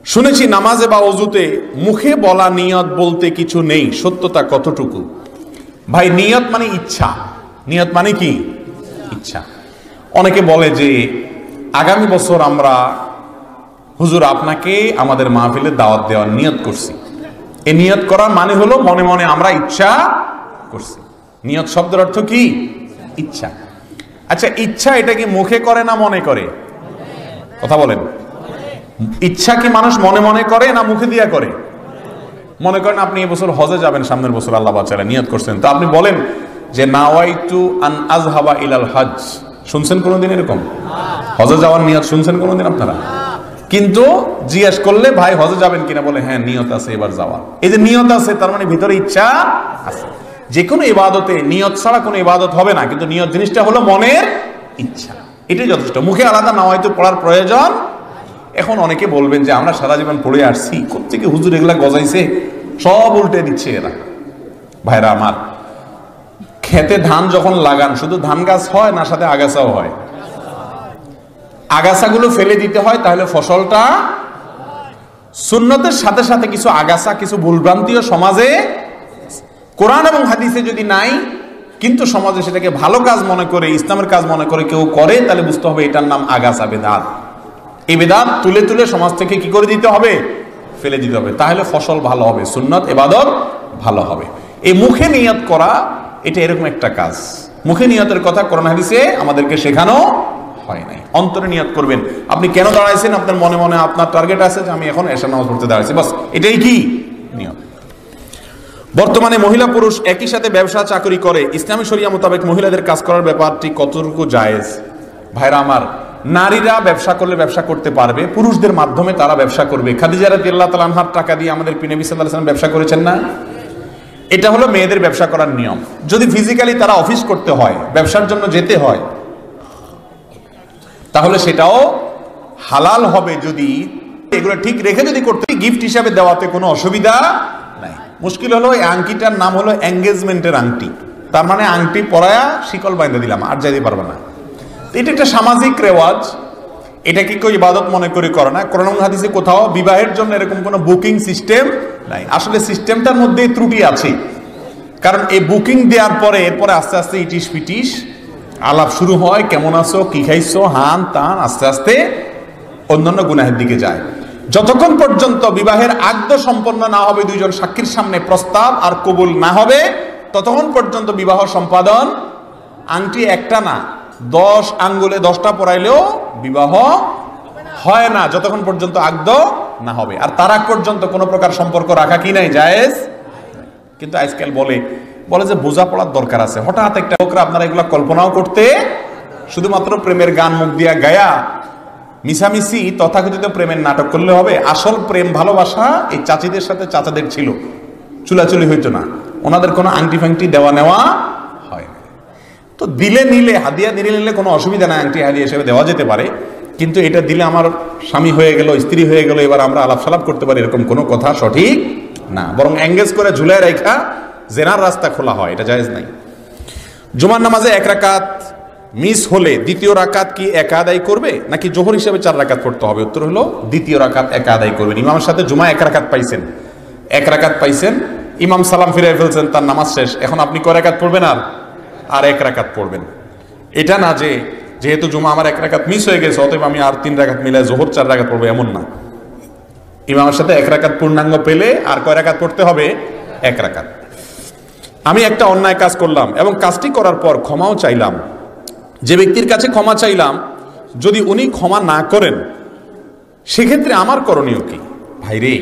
শুনেছি নামাজে বা ওযুতে মুখে বলা নিয়ত বলতে কিছু নেই, সত্যতা কতটুকু? ভাই, নিয়ত মানে ইচ্ছা। নিয়ত মানে কি? ইচ্ছা। অনেকে বলে যে আগামী বছর আমরা হুজুর আপনাকে আমাদের মাহফিলে দাওয়াত দেওয়ার নিয়ত করছি। এই নিয়ত করার মানে হলো মনে মনে আমরা ইচ্ছা করছি। নিয়ত শব্দের অর্থ কি? ইচ্ছা। আচ্ছা, ইচ্ছা এটা কি মুখে করে না মনে করে? কথা বলেন। ইচ্ছা কি মানুষ মনে মনে করে না মুখে দিয়া করে? মনে করেন আপনি এবছর হজে যাবেন, সামনের বছর আল্লাহ বাঁচালে নিয়ত করছেন, তো আপনি বলেন যে নাওয়াইতু আন আযহাবা ইলাল হজ। শুনছেন কোনোদিন এরকম? হজে যাওয়ার নিয়ত শুনছেন কোনোদিন আপনারা? কিন্তু জিজ্ঞেস করলে ভাই হজে যাবেন কিনা, বলে হ্যাঁ নিয়ত আছে এবার যাওয়ার। এই যে নিয়ত আছে, তার মানে ভিতরে ইচ্ছা আছে। যে কোনো ইবাদতে নিয়ত ছাড়া কোনো ইবাদত হবে না, কিন্তু নিয়ত জিনিসটা হলো মনের ইচ্ছা, এটাই যথেষ্ট। মুখে আলাদা নাওয়াইতু পড়ার প্রয়োজন। এখন অনেকে বলবেন যে আমরা সারা জীবন পড়ে আসছি, কোত্থেকে হুজুর এগুলা গজাইছে, সব উল্টে দিচ্ছে এরা। ভাইরা আমার, খেতে ধান যখন লাগান শুধু ধান গাছ হয় না, সাথে আগাছাও হয়? আগাছাগুলো ফেলে দিতে হয়, তাহলে ফসলটা। সুন্নতের সাথে সাথে কিছু আগাছা, কিছু ভুলভ্রান্তিও সমাজে, কোরআন এবং হাদিসে যদি নাই, কিন্তু সমাজে সেটাকে ভালো কাজ মনে করে, ইসলামের কাজ মনে করে কেউ করে, তাহলে বুঝতে হবে এটার নাম আগাছা, বেদাত। এই বেদাত তুলে তুলে সমাজ থেকে কি করে দিতে হবে? ফেলে দিতে হবে, তাহলে ফসল ভালো হবে, সুন্নত ইবাদত ভালো হবে। এই মুখে নিয়ত করা, এটা এরকম একটা কাজ। মুখে নিয়তের কথা কোরআন হাদিসে আমাদেরকে শেখানো হয় নাই। অন্তরে নিয়ত করবেন। আপনি কেন দাঁড়াইছেন? আপনার মনে মনে আপনার টার্গেট আছে যে আমি এখন এশা নামাজ পড়তে দাঁড়াইছি, বাস, এটাই কি নিয়ত। বর্তমানে মহিলা পুরুষ একই সাথে ব্যবসা চাকরি করে, ইসলামী শরিয়া মোতাবেক মহিলাদের কাজ করার ব্যাপারটি কতটুকু জায়েজ? ভাইরা আমার, নারীরা ব্যবসা করলে ব্যবসা করতে পারবে, পুরুষদের মাধ্যমে তারা ব্যবসা করবে। খাদিজা রাদিয়াল্লাহু তাআলা আনহার টাকা দিয়ে আমাদের নবী সাল্লাল্লাহু আলাইহি ওয়াসাল্লাম ব্যবসা করেছেন না? এটা হলো মেয়েদের ব্যবসা করার নিয়ম। যদি ফিজিক্যালি তারা অফিস করতে হয়, ব্যবসার জন্য যেতে হয়, তাহলে সেটাও হালাল হবে যদি এগুলো ঠিক রেখে যদি করতে। গিফট হিসাবে দেওয়াতে কোনো অসুবিধা নাই। মুশকিল হলো এই আংটিটার নাম হলো এঙ্গেজমেন্টের আংটি, তার মানে আংটি পরায়া শিকল বাইন্ধে দিলাম, আর যাইতে পারবে না। এটা একটা সামাজিক রেওয়াজ, এটাকে কেউ ইবাদত মনে করে করে না। কোরআন হাদিসে কোথাও বিবাহের জন্য এরকম কোনো বুকিং সিস্টেম নাই। আসলে সিস্টেমটার মধ্যে ত্রুটি আছে, কারণ এই বুকিং দেওয়ার পরে এরপরে আস্তে আস্তে ইটিস পিটিস আলাপ শুরু হয়, কেমন আছো, কি খাইছো, হান তান, আস্তে আস্তে অন্যান্য গুনাহের দিকে যায়। যতক্ষণ পর্যন্ত বিবাহের আকদ সম্পন্ন না হবে, দুইজন সাক্ষীর সামনে প্রস্তাব আর কবুল না হবে, ততক্ষণ পর্যন্ত বিবাহ সম্পাদন। আংটি একটা না, 10 আঙ্গুলে 10টা পরাইলেও বিবাহ হয় না যতক্ষণ পর্যন্ত আকদ না হবে। আর তার আগ পর্যন্ত কোনো প্রকার সম্পর্ক রাখা কি নাই জায়েজ। কিন্তু আজকাল বলে যে বোঝাপড়ার দরকার আছে। হঠাৎ একটা লোকরা, আপনারা এগুলো কল্পনাও করতে, শুধুমাত্র প্রেমের গান মুখ দিয়া গায়া মিছামিছি তথাকথিত প্রেমের নাটক করলে হবে? আসল প্রেম ভালোবাসা এই চাচিদের সাথে চাচাদের ছিল, চুলাচুলি হইতো না, ওনাদের কোনো আংটি ফাংটি দেওয়া নেওয়া হয় না। তো দিলে নিলে, হাদিয়া দিলে নিলে কোনো অসুবিধা নাই, আংটি হাদিয়া হিসেবে দেওয়া যেতে পারে। কিন্তু এটা দিলে আমার স্বামী হয়ে গেল, স্ত্রী হয়ে গেল, এবার আমরা আলাপ সালাপ করতে পারি, এরকম কোনো কথা সঠিক না। বরং এঙ্গেজ করে ঝুলায় রেখা জেনার রাস্তা খোলা হয়, এটা জায়েজ নাই। জুমার নামাজে 1 রাকাত মিস হলে দ্বিতীয় রাকাত কি একা আদায় করবে নাকি জোহর হিসেবে 4 রাকাত পড়তে হবে? উত্তর হলো দ্বিতীয় রাকাত একা আদায় করবেন। ইমামের সাথে জুমা 1 রাকাত পাইছেন, 1 রাকাত পাইছেন, ইমাম সালাম ফিরাই ফেলছেন, তার নামাজ শেষ, এখন আপনি কয় রাকাত পড়বেন? আর 1 রাকাত পড়বেন। এটা না যে যেহেতু জুমা আমার 1 রাকাত মিস হয়ে গেছে অতএব আমি আর 3 রাকাত মিলে জোহর 4 রাকাত পড়বো, এমন না। ইমামের সাথে 1 রাকাত পূর্ণাঙ্গ পেলে আর কয় রাকাত পড়তে হবে? 1 রাকাত। আমি একটা অন্যায় কাজ করলাম এবং কাজটি করার পর ক্ষমাও চাইলাম। যে ব্যক্তির কাছে ক্ষমা চাইলাম, যদি উনি ক্ষমা না করেন সেক্ষেত্রে আমার করণীয় কি? ভাইরে,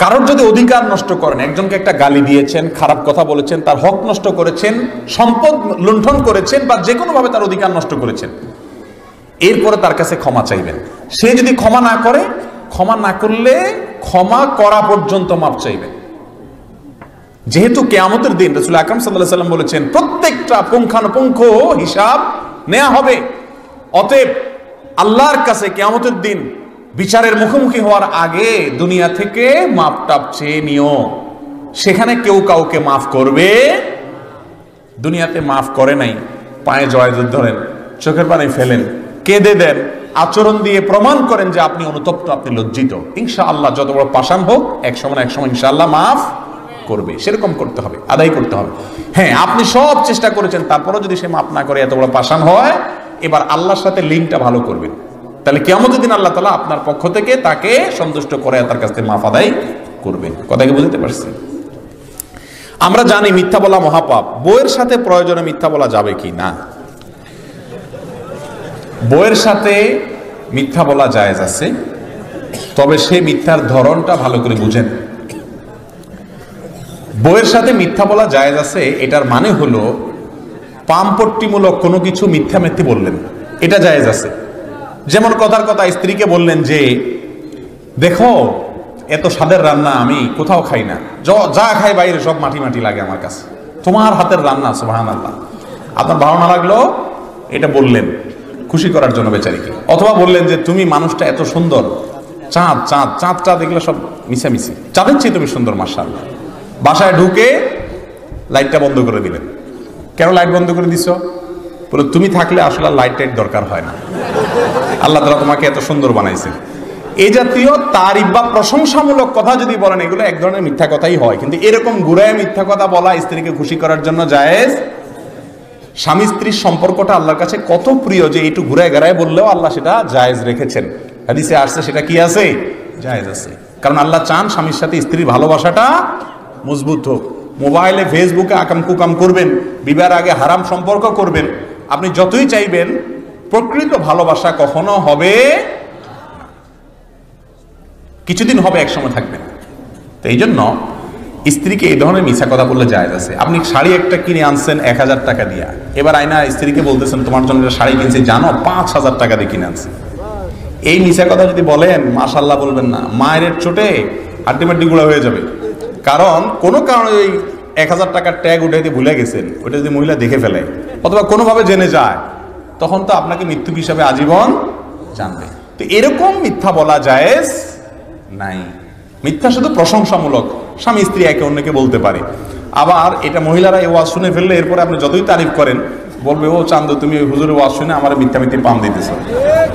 কারোর যদি অধিকার নষ্ট করেন, একজনকে একটা গালি দিয়েছেন, খারাপ কথা বলেছেন, তার হক নষ্ট করেছেন, সম্পদ লুণ্ঠন করেছেন, বা যে কোনোভাবে তার অধিকার নষ্ট করেছেন, এরপরে তার কাছে ক্ষমা চাইবেন। সে যদি ক্ষমা না করে, ক্ষমা না করলে ক্ষমা করা পর্যন্ত মাপ চাইবেন। যেহেতু কিয়ামতের দিন রাসূল আকরাম সাল্লাল্লাহু আলাইহি ওয়াসাল্লাম বলেছেন প্রত্যেকটা পুঙ্খানুপুঙ্খ হিসাব নেওয়া হবে। অতএব আল্লাহর কাছে কিয়ামতের দিন বিচারের মুখোমুখি হওয়ার আগে দুনিয়া থেকে মাপ টাপ চেয়ে নিও। সেখানে কেউ কাউকে মাফ করবে, দুনিয়াতে মাফ করে নাই, পায়ে জড়ায় ধরেন, চোখের পানি ফেলেন, কেঁদে দেন, আচরণ দিয়ে প্রমাণ করেন যে আপনি অনুতপ্ত, আপনি লজ্জিত। ইনশাআল্লাহ যত বড় পাষাণ হোক এক সময় ইনশাআল্লাহ মাফ করবে। সেরকম করতে হবে, আদায় করতে হবে। হ্যাঁ, আপনি সব চেষ্টা করেছেন, তারপরেও যদি সে মাফ না করে, এত বড় পাষাণ হয়, এবার আল্লাহর সাথে লিঙ্কটা ভালো করবেন। তাহলে কিয়ামতের দিন আল্লাহ তাআলা আপনার পক্ষ থেকে তাকে সন্তুষ্ট করে তার কাছ থেকে মাফ আদায় করবেন। কথা কি বুঝতে পারছি? আমরা জানি মিথ্যা বলা মহাপাপ। বউয়ের সাথে প্রয়োজনে মিথ্যা বলা যাবে কি না? বউয়ের সাথে মিথ্যা বলা জায়েজ আছে, তবে সে মিথ্যার ধরনটা ভালো করে বুঝেন। বউয়ের সাথে মিথ্যা বলা জায়েজ আছে, এটার মানে হলো পামপট্টিমূলক কোনো কিছু মিথ্যা মিথ্যে বললেন, এটা জায়েজ আছে। যেমন কথার কথা স্ত্রীকে বললেন যে দেখো এত স্বাদের রান্না আমি কোথাও খাই না, যা খাই বাইরে সব মাটি মাটি লাগে আমার কাছে, তোমার হাতের রান্না সুবহানাল্লাহ। আপনার ভালো না লাগলো, এটা বললেন খুশি করার জন্য বেচারিকে। অথবা বললেন যে তুমি মানুষটা এত সুন্দর, চাঁদ এগুলো সব মিশামিশি, চাঁদের চেয়ে তুমি সুন্দর মাশাআল্লাহ। বাসায় ঢুকে লাইটটা বন্ধ করে দিলেন। কেন লাইট বন্ধ করে দিছো? বলে তুমি থাকলে আসলে লাইট টাইট দরকার হয় না, আল্লাহ তাআলা তোমাকে এত সুন্দর বানাইছেন। এই জাতীয় তারিফ বা প্রশংসামূলক কথা যদি বলেন, এগুলো এক ধরনের মিথ্যা কথাই হয়। কিন্তু এরকম ঘুরায় মিথ্যা কথা বলা স্ত্রীকে খুশি করার জন্য জায়েজ। স্বামী স্ত্রীর সম্পর্কটা আল্লাহর কাছে কত প্রিয় যে একটু ঘুরায় ঘেরায় বললেও আল্লাহ সেটা জায়েজ রেখেছেন। হাদিসে আসছে সেটা কি আছে? জায়েজ আছে। কারণ আল্লাহ চান স্বামীর সাথে স্ত্রীর ভালোবাসাটা মজবুত হোক। মোবাইলে ফেসবুকে আকাম কুকাম করবেন, বিবাহের আগে হারাম সম্পর্ক করবেন, আপনি যতই চাইবেন প্রকৃত ভালোবাসা কখনো হবে, কিছুদিন হবে, এক সময় থাকবে না। তো এই জন্য স্ত্রীকে এই ধরনের মিছা কথা বললে জায়েজ আছে। আপনি শাড়ি একটা কিনে আনছেন 1000 টাকা দিয়া, এবার আয়না স্ত্রীকে বলতেছেন তোমার জন্য শাড়ি কিনছি, জানো 5000 টাকা দিয়ে কিনে আনছে। এই মিছা কথা যদি বলেন, মাশাআল্লাহ বলবেন না, মায়ের চোটে হাড্ডিমাড্ডি গুঁড়া হয়ে যাবে। কারণ কোনো কারণে ওই 1000 টাকার ট্যাগ উঠাইতে ভুলে গেছেন, ওইটা যদি মহিলা দেখে ফেলে অথবা কোনোভাবে জেনে যায়, তখন তো আপনাকে মৃত্যু হিসাবে আজীবন জানবে। তো এরকম মিথ্যা বলা জায়েজ নাই। মিথ্যা শুধু প্রশংসামূলক, স্বামী স্ত্রী একে অন্যকে বলতে পারে। আবার এটা মহিলারা এই ওয়াজ শুনে ফেললে এরপরে আপনি যতই তারিফ করেন, বলবে ও চান্দু তুমি ওই হুজুরের ওয়াজ শুনে আমার মিথ্যা পাম দিতেছো।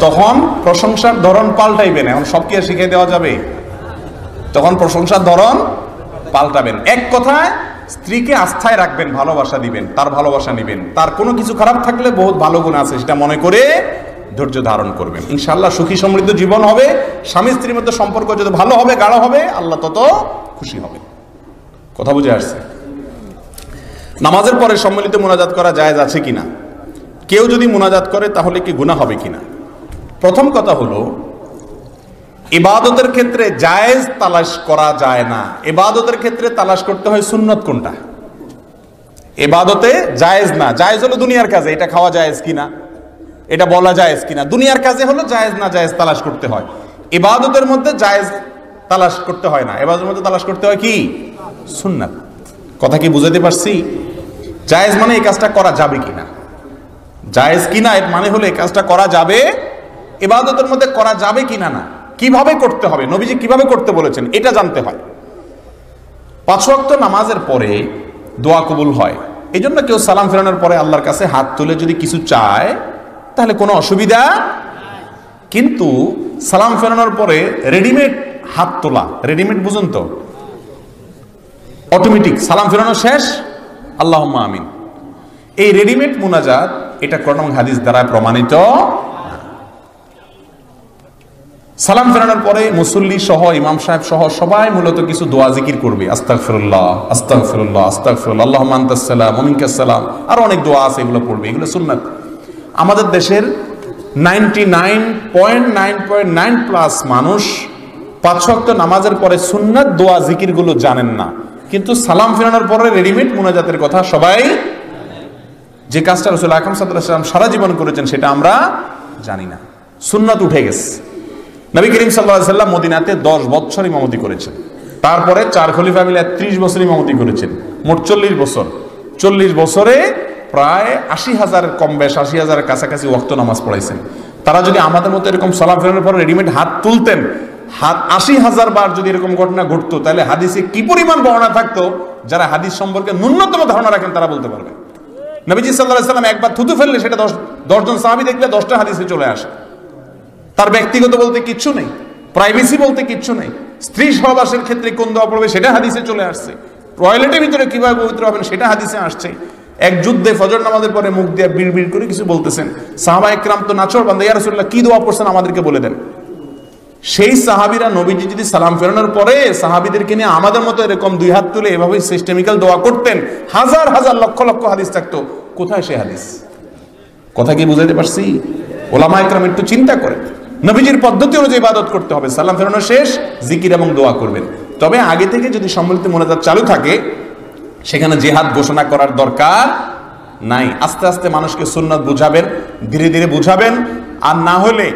তখন প্রশংসার ধরন পাল্টাইবেন। এখন সব কি আর শিখিয়ে দেওয়া যাবে? তখন প্রশংসার ধরন পাল্টাবেন। এক কথায় স্ত্রীকে আস্থায় রাখবেন, ভালোবাসা দিবেন, তার ভালোবাসা নিবেন, তার কোনো কিছু খারাপ থাকলে বহুত ভালো গুণ আছে সেটা মনে করে ধৈর্য ধারণ করবেন, ইনশাআল্লাহ সুখী সমৃদ্ধ জীবন হবে। স্বামী স্ত্রীর মধ্যে সম্পর্ক যত ভালো হবে, গাঢ় হবে, আল্লাহ তত খুশি হবে। কথা বুঝে আসছে? নামাজের পরে সম্মিলিত মুনাজাত করা জায়েজ আছে কিনা? কেউ যদি মুনাজাত করে তাহলে কি গুনাহ হবে কিনা? প্রথম কথা হলো, ইবাদতের ক্ষেত্রে জায়েজ তালাশ করা যায় না। ইবাদতের ক্ষেত্রে তালাশ করতে হয় সুন্নত কোনটা। ইবাদতে জায়েজ না, জায়েজ হলো দুনিয়ার কাজে, এটা খাওয়া জায়েজ কিনা, এটা বলা জায়েজ কিনা। দুনিয়ার কাজে হলো জায়েজ না জায়েজ তালাশ করতে হয়। ইবাদতের মধ্যে জায়েজ তালাশ করতে হয় না, ইবাদতের মধ্যে তালাশ করতে হয় কি? সুন্নাত। কথা কি বুঝাতে পারছি? জায়েজ মানে এই কাজটা করা যাবে কিনা, জায়েজ কিনা এর মানে হলো এই কাজটা করা যাবে, ইবাদতের মধ্যে করা যাবে কিনা না। কিভাবে করতে হবে, নবীজি কিভাবে করতে বলেছেন এটা জানতে হয়। 5 ওয়াক্ত নামাজের পরে দোয়া কবুল হয়, এই জন্য কেউ সালাম ফেরানোর পরে আল্লাহর কাছে হাত তুলে যদি কিছু চায় তাহলে কোনো অসুবিধা। কিন্তু সালাম ফেরানোর পরে রেডিমেড হাত তোলা, রেডিমেড বুঝুন তো, অটোমেটিক সালাম ফেরানো শেষ আল্লাহুম্মা আমিন, এই রেডিমেড মুনাজাত এটা কোরআন এবং হাদিস দ্বারা প্রমাণিত। সালাম ফেরানোর পরে মুসল্লি সহ ইমাম সাহেব সহ সবাই মূলত কিছু দোয়া জিকির করবে, আস্তাগফিরুল্লাহ আস্তাগফিরুল্লাহ আস্তাগফিরুল্লাহ আল্লাহুম্মা আনতাস সালাম ওয়া মিনকাস সালাম, আর অনেক দোয়া আছে, এগুলো পড়বে, এগুলো সুন্নাত। আমাদের দেশের 99.9% মানুষ 5 ওয়াক্ত নামাজের পরে সুন্নাত দোয়া জিকিরগুলো জানেন না, কিন্তু সালাম ফেরানোর পরে রেডিমেড মুনাজাতের কথা সবাই, যে কাজটা রাসূল আকরাম সাল্লাল্লাহু আলাইহি ওয়াসাল্লাম সারা জীবন করেছেন সেটা আমরা জানি না, সুন্নাত উঠে গেছে। নবী করিম সাল্লাল্লাহু আলাইহি ওয়াসাল্লাম মদিনাতে 10 বছর ইমামতি করেছেন, তারপরে 4 খলিফা মিলে 30 বছর ইমামতি করেছেন, মোট 40 বছর। 40 বছরে প্রায় 80,000 কম বেশ 80,000 কাছাকাছি ওয়াক্ত নামাজ পড়াইছেন। তারা যদি আমাদের মতো এরকম সালাম ফেরানোর পরে রেডিমেড হাত তুলতেন, হাত 80,000 বার যদি এরকম ঘটনা ঘটতো, তাহলে হাদিসে কি পরিমাণ বর্ণনা থাকতো, যারা হাদিস সম্পর্কে ন্যূনতম ধারণা রাখেন তারা বলতে পারবে। নবীজি সাল্লাল্লাহু আলাইহি ওয়াসাল্লাম একবার থুতু ফেললে সেটা 10 জন সাহাবী দেখলে 10টা হাদিসে চলে আসে। তার ব্যক্তিগত বলতে কিচ্ছু নেই, প্রাইভেসি বলতে কিচ্ছু নেই, স্ত্রী সহবাসের ক্ষেত্রে কোন দোয়া পড়বে সেটা হাদিসে চলে আসছে, টয়লেটের ভিতরে কিভাবে পবিত্র হবেন সেটা হাদিসে আসছে। এক যুদ্ধে ফজর নামাজের পরে মুখ দিয়ে বিড়বিড় করে কিছু বলতেছেন, সাহাবায়ে কেরাম তো নাছোড়বান্দা, ইয়া রাসূলুল্লাহ কি দোয়া পড়ছেন আমাদেরকে বলে দেন। সেই সাহাবীরা নবীজি যদি সালাম ফেরানোর পরে সাহাবীদেরকে নিয়ে আমাদের মতো এরকম 2 হাত তুলে এভাবে সিস্টেমিক্যাল দোয়া করতেন, হাজার হাজার লক্ষ লক্ষ হাদিস থাকতো, কোথায় সেই হাদিস? কথা কি বুঝাইতে পারছি? ওলামায়ে কেরাম একটু চিন্তা করেন, নবীজির পদ্ধতি অনুযায়ী ইবাদত করতে হবে। সালাম ফেরানো শেষ জিকির এবং দোয়া করবেন। তবে আগে থেকে যদি সম্মিলিত মুনাজাত চালু থাকে সেখানে জিহাদ ঘোষণা করার দরকার নাই। আস্তে আস্তে মানুষকে সুন্নাত বুঝাবেন, ধীরে ধীরে বুঝাবেন। আর না হলে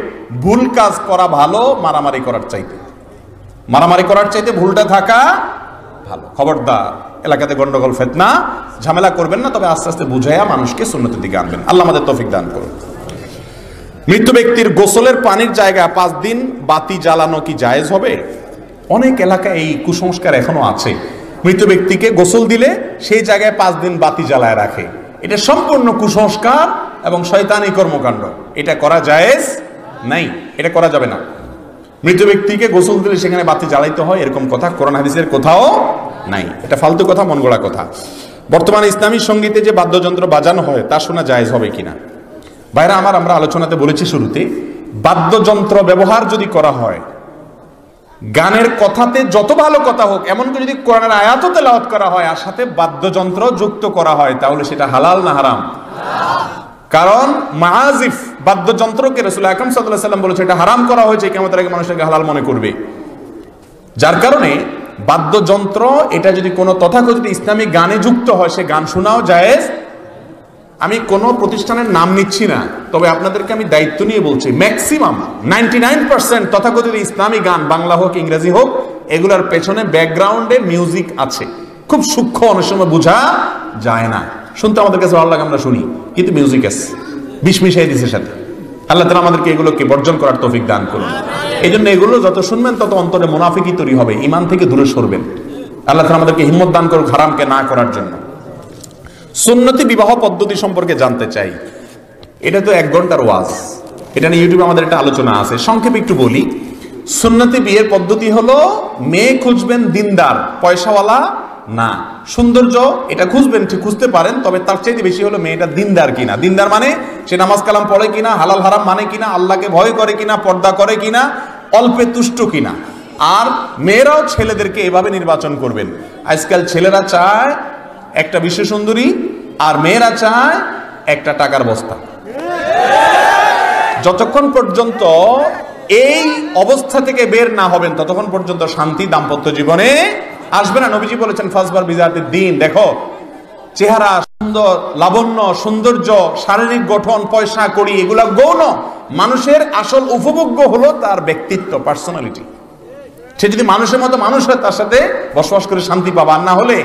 ভুল কাজ করা ভালো মারামারি করার চাইতে, মারামারি করার চাইতে ভুলটা থাকা ভালো। খবরদার এলাকাতে গন্ডগোল ফিতনা ঝামেলা করবেন না, তবে আস্তে আস্তে বুঝাইয়া মানুষকে সুন্নতের দিকে আনবেন। আল্লাহ আমাদের তৌফিক দান করুন। মৃত ব্যক্তির গোসলের পানির জায়গায় 5 দিন বাতি জ্বালানো কি জায়েজ হবে? অনেক এলাকায় এই কুসংস্কার এখনো আছে, মৃত ব্যক্তিকে গোসল দিলে সেই জায়গায় 5 দিন বাতি জ্বালায় রাখে। এটা সম্পূর্ণ কুসংস্কার এবং শয়তানি কর্মকাণ্ড, এটা করা জায়েজ নাই, এটা করা যাবে না। মৃত ব্যক্তিকে গোসল দিলে সেখানে বাতি জ্বালাইতে হয় এরকম কথা কোরআন হাদিসের কোথাও নাই, এটা ফালতু কথা, মন গড়া কথা। বর্তমানে ইসলামী সঙ্গীতে যে বাদ্যযন্ত্র বাজানো হয় তা শোনা জায়েজ হবে কিনা? ভাইরা আমার, আমরা আলোচনাতে বলেছি শুরুতে, বাদ্যযন্ত্র ব্যবহার যদি করা হয়, গানের কথাতে যত ভালো কথা হোক, এমনকি যদি কোরআনের আয়াতও তেলাওয়াত করা হয় আর সাথে বাদ্যযন্ত্র যুক্ত করা হয়, তাহলে সেটা হালাল না হারাম? কারণ মাআজিফ বাদ্যযন্ত্রকে রাসূল আকরাম সাল্লাল্লাহু আলাইহি ওয়াসাল্লাম বলেছে এটা হারাম করা হয়েছে, কিয়ামতের আগে মানুষকে হালাল মনে করবে। যার কারণে বাদ্যযন্ত্র এটা যদি কোনো তথাকথিত ইসলামিক গানে যুক্ত হয়, সে গান শোনাও জায়েজ। আমি কোনো প্রতিষ্ঠানের নাম নিচ্ছি না, তবে আপনাদেরকে আমি দায়িত্ব নিয়ে বলছি, ম্যাক্সিমাম 99% তথাকথিত ইসলামী গান, বাংলা হোক ইংরেজি হোক, এগুলোর পেছনে ব্যাকগ্রাউন্ডে মিউজিক আছে, খুব সূক্ষ্ম, অনেক সময় বোঝা যায় না, শুনতে আমাদের কাছে ভালো লাগে, আমরা শুনি, কিন্তু মিউজিক আছে, বিষ মিশাই দিছে সাথে। আল্লাহ তাআলা আমাদেরকে এগুলোকে বর্জন করার তৌফিক দান করুন। এই জন্য এগুলো যত শুনবেন তত অন্তরে মুনাফিকি তৈরি হবে, ঈমান থেকে দূরে সরবেন। আল্লাহ তাআলা আমাদেরকে হিম্মত দান করুন হারামকে না করার জন্য। সুন্নতি বিবাহ পদ্ধতি সম্পর্কে জানতে চাই। এটা তো 1 ঘন্টার ওয়াজ, এটা নিয়ে ইউটিউবে আমাদের একটা আলোচনা আছে, সংক্ষেপে একটু বলি। সুন্নতি বিয়ের পদ্ধতি হলো মেয়ে খুঁজবেন দিনদার, পয়সাওয়ালা না, সৌন্দর্য এটা খুঁজবেন, ঠিক খুঁজতে পারেন, তবে তার চাইতে বেশি হলো মেয়েটা দিনদার কিনা। দিনদার মানে সে নামাজ কালাম পড়ে কিনা, হালাল হারাম মানে কিনা, আল্লাহকে ভয় করে কিনা, পর্দা করে কিনা, অল্পে তুষ্ট কিনা। আর মেয়েরাও ছেলেদেরকে এভাবে নির্বাচন করবেন। আজকাল ছেলেরা চায় একটা বিশ্ব সুন্দরী, আর মেয়েরা চায় একটা টাকার বস্তা। যতক্ষণ পর্যন্ত এই অবস্থা থেকে বের না হবেন ততক্ষণ পর্যন্ত শান্তি দাম্পত্য জীবনে আসবে না। নবীজি বলেছেন ফাসবার বিজাতিদ দ্বীন। দেখো, চেহারা সুন্দর, লাবণ্য, সৌন্দর্য, শারীরিক গঠন, পয়সা কড়ি এগুলা গৌণ। মানুষের আসল উপভোগ্য হলো তার ব্যক্তিত্ব, পার্সোনালিটি। সে যদি মানুষের মতো মানুষ হয় তার সাথে বসবাস করে শান্তি পাবা। আর না হলে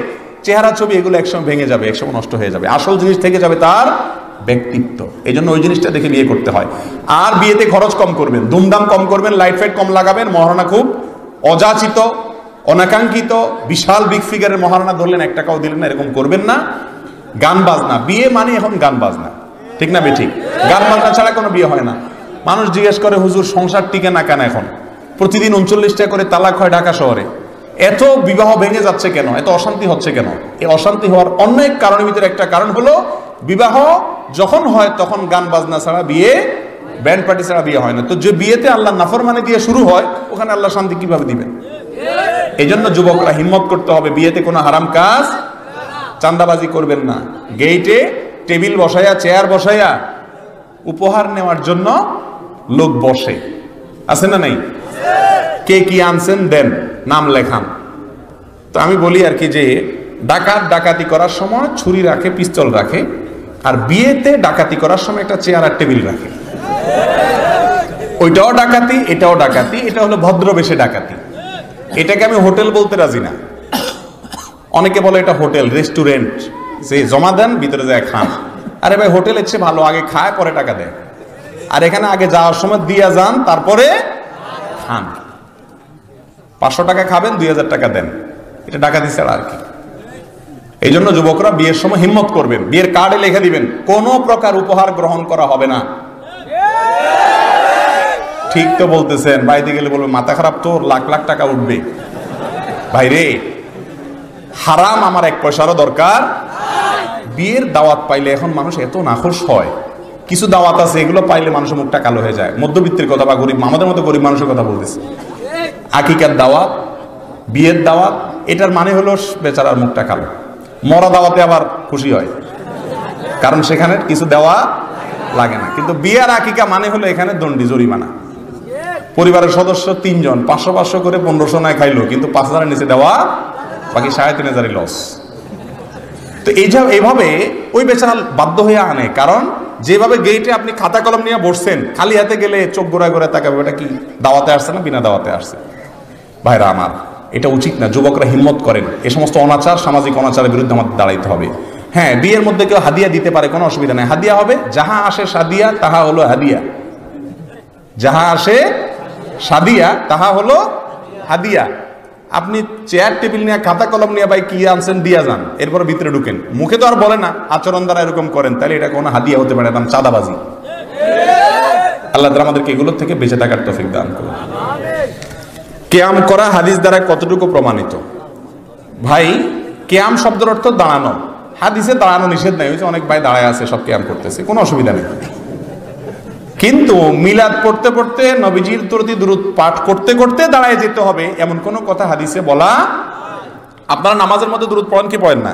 চেহারা ছবি এগুলো একসময় ভেঙে যাবে, একসময় নষ্ট হয়ে যাবে। আসল জিনিস থেকে যাবে তার ব্যক্তিত্ব। এই জন্য ওই জিনিসটা দেখে বিয়ে করতে হয়। আর বিয়েতে খরচ কম করবেন, দুমদাম কম করবেন, লাইট ফাইট কম লাগাবেন। মহারণা খুব অযাচিত, অনাকাঙ্ক্ষিত বিশাল বিগ ফিগারের মহারণা ধরলেন, 1 টাকাও দিলেন না, এরকম করবেন না। গান বাজনা, বিয়ে মানে এখন গান বাজনা, ঠিক না বেঠিক? গান বাজনা ছাড়া কোনো বিয়ে হয় না। মানুষ জিজ্ঞেস করে হুজুর সংসার টিকে না কেন? এখন প্রতিদিন 39টা করে তালাক হয় ঢাকা শহরে। এত বিবাহ ভেঙে যাচ্ছে কেন? এত অশান্তি হচ্ছে কেন? এই অশান্তি হওয়ার অনেক কারণের ভিতরে একটা কারণ হলো বিবাহ যখন হয় তখন গান বাজনা ছাড়া বিয়ে, ব্যান্ড পার্টি ছাড়া বিয়ে হয় না। তো যে বিয়েতে আল্লাহ নাফরমানি দিয়ে শুরু হয়, ওখানে আল্লাহ শান্তি কিভাবে দিবেন? এই জন্য যুবকরা হিম্মত করতে হবে, বিয়েতে কোনো হারাম কাজ, চাঁদাবাজি করবেন না। গেইটে টেবিল বসাইয়া, চেয়ার বসাইয়া উপহার নেওয়ার জন্য লোক বসে, আছে না নাই? কে কি আনছেন দেন, নাম লেখান। তো আমি বলি আর কি যে ডাকাতি করার সময় ছুরি রাখে, পিস্তল রাখে, আর বিয়েতে ডাকাতি করার সময় একটা চেয়ার আর টেবিল রাখে। ওইটাও ডাকাতি, এটাও ডাকাতি। এটা হলো ভদ্রবেশে ডাকাতি। এটাকে আমি হোটেল বলতে রাজি না। অনেকে বলে এটা হোটেল, রেস্টুরেন্ট, যে জমা দেন ভিতরে যায় খান। আরে ভাই, হোটেলের চেয়ে ভালো, আগে খায় পরে টাকা দেয়। আর এখানে আগে যাওয়ার সময় দিয়া যান, তারপরে খান। 500 টাকা খাবেন, 2000 টাকা দেন। এটা ডাকাতি ছাড়া আর কি। এই জন্য যুবকরা বিয়ের সময় হিম্মত করবেন, বিয়ের কার্ডে লিখে দিবেন কোনো প্রকার উপহার গ্রহণ করা হবে না। ঠিক তো বলতেছেন, বাইরে গেলে বলবে মাথা খারাপ, তোর লাখ লাখ টাকা উঠবে। ভাইরে, হারাম আমার 1 পয়সারও দরকার। বিয়ের দাওয়াত পাইলে এখন মানুষ এত নাখোশ হয়। কিছু দাওয়াত আছে এগুলো পাইলে মানুষের মুখটা কালো হয়ে যায়। মধ্যবিত্তের কথা বা গরিব, আমাদের মতো গরিব মানুষের কথা বলতেছে। আকিকার দাওয়াত, বিয়ের দাওয়াত, এটার মানে হলো বেচারার মুখটা কালো। মরা দাওয়াতে আবার খুশি হয়, কারণ সেখানে কিছু দেওয়া লাগে না। কিন্তু বিয়ের আকিকা মানে হলো এখানে দণ্ডি, জরিমানা। পরিবারের সদস্য 3 জন 500 করে 1500 নয় খাইলো, কিন্তু 5000-এর নিচে দেওয়া, বাকি 3500 লস। তো এইভাবে ওই বেচারা বাধ্য হয়ে আনে। কারণ যেভাবে গেইটে আপনি খাতা কলম নিয়ে বসছেন, খালি হাতে গেলে চোখ গোড়ায় গোড়ায় তাকাবে, এটা কি দাওয়াতে আসছে না বিনা দাওয়াতে আসছে? ভাইরা আমার, এটা উচিত না। যুবকরা হিম্মত করেন, এ সমস্ত অনাচার, সামাজিক অনাচারের বিরুদ্ধে আমাদের দাঁড়াইতে হবে। হ্যাঁ, বিয়ের মধ্যে কেউ হাদিয়া দিতে পারে, কোনো অসুবিধা নেই। হাদিয়া হবে, যাহা আসে সাদিয়া তাহা হলো হাদিয়া। যাহা আসে সাদিয়া তাহা হলো হাদিয়া। আপনি চেয়ার টেবিল নিয়ে, খাতা কলম নিয়ে ভাই কি আনছেন দিয়া যান, এরপর ভিতরে ঢুকেন। মুখে তো আর বলে না, আচরণ দ্বারা এরকম করেন, তাহলে এটা কোনো হাদিয়া হতে পারে না, চাঁদাবাজি। আল্লাহ তাআলা আমাদেরকে এগুলোর থেকে বেঁচে থাকার তৌফিক দান করুন। কিয়াম করা হাদিস দ্বারা কতটুকু প্রমাণিত? ভাই, কিয়াম শব্দের অর্থ দাঁড়ানো। হাদিসে দাঁড়ানো নিষেধ নাই। ওই যে অনেক ভাই দাঁড়ায় আছে, সব কিয়াম করতেছে, কোনো অসুবিধা নেই। কিন্তু মিলাদ পড়তে পড়তে, নবীজির প্রতি দুরূদ পাঠ করতে করতে দাঁড়ায় যেতে হবে, এমন কোনো কথা হাদিসে বলা। আপনারা নামাজের মধ্যে দুরূদ পড়েন কি পড়েন না?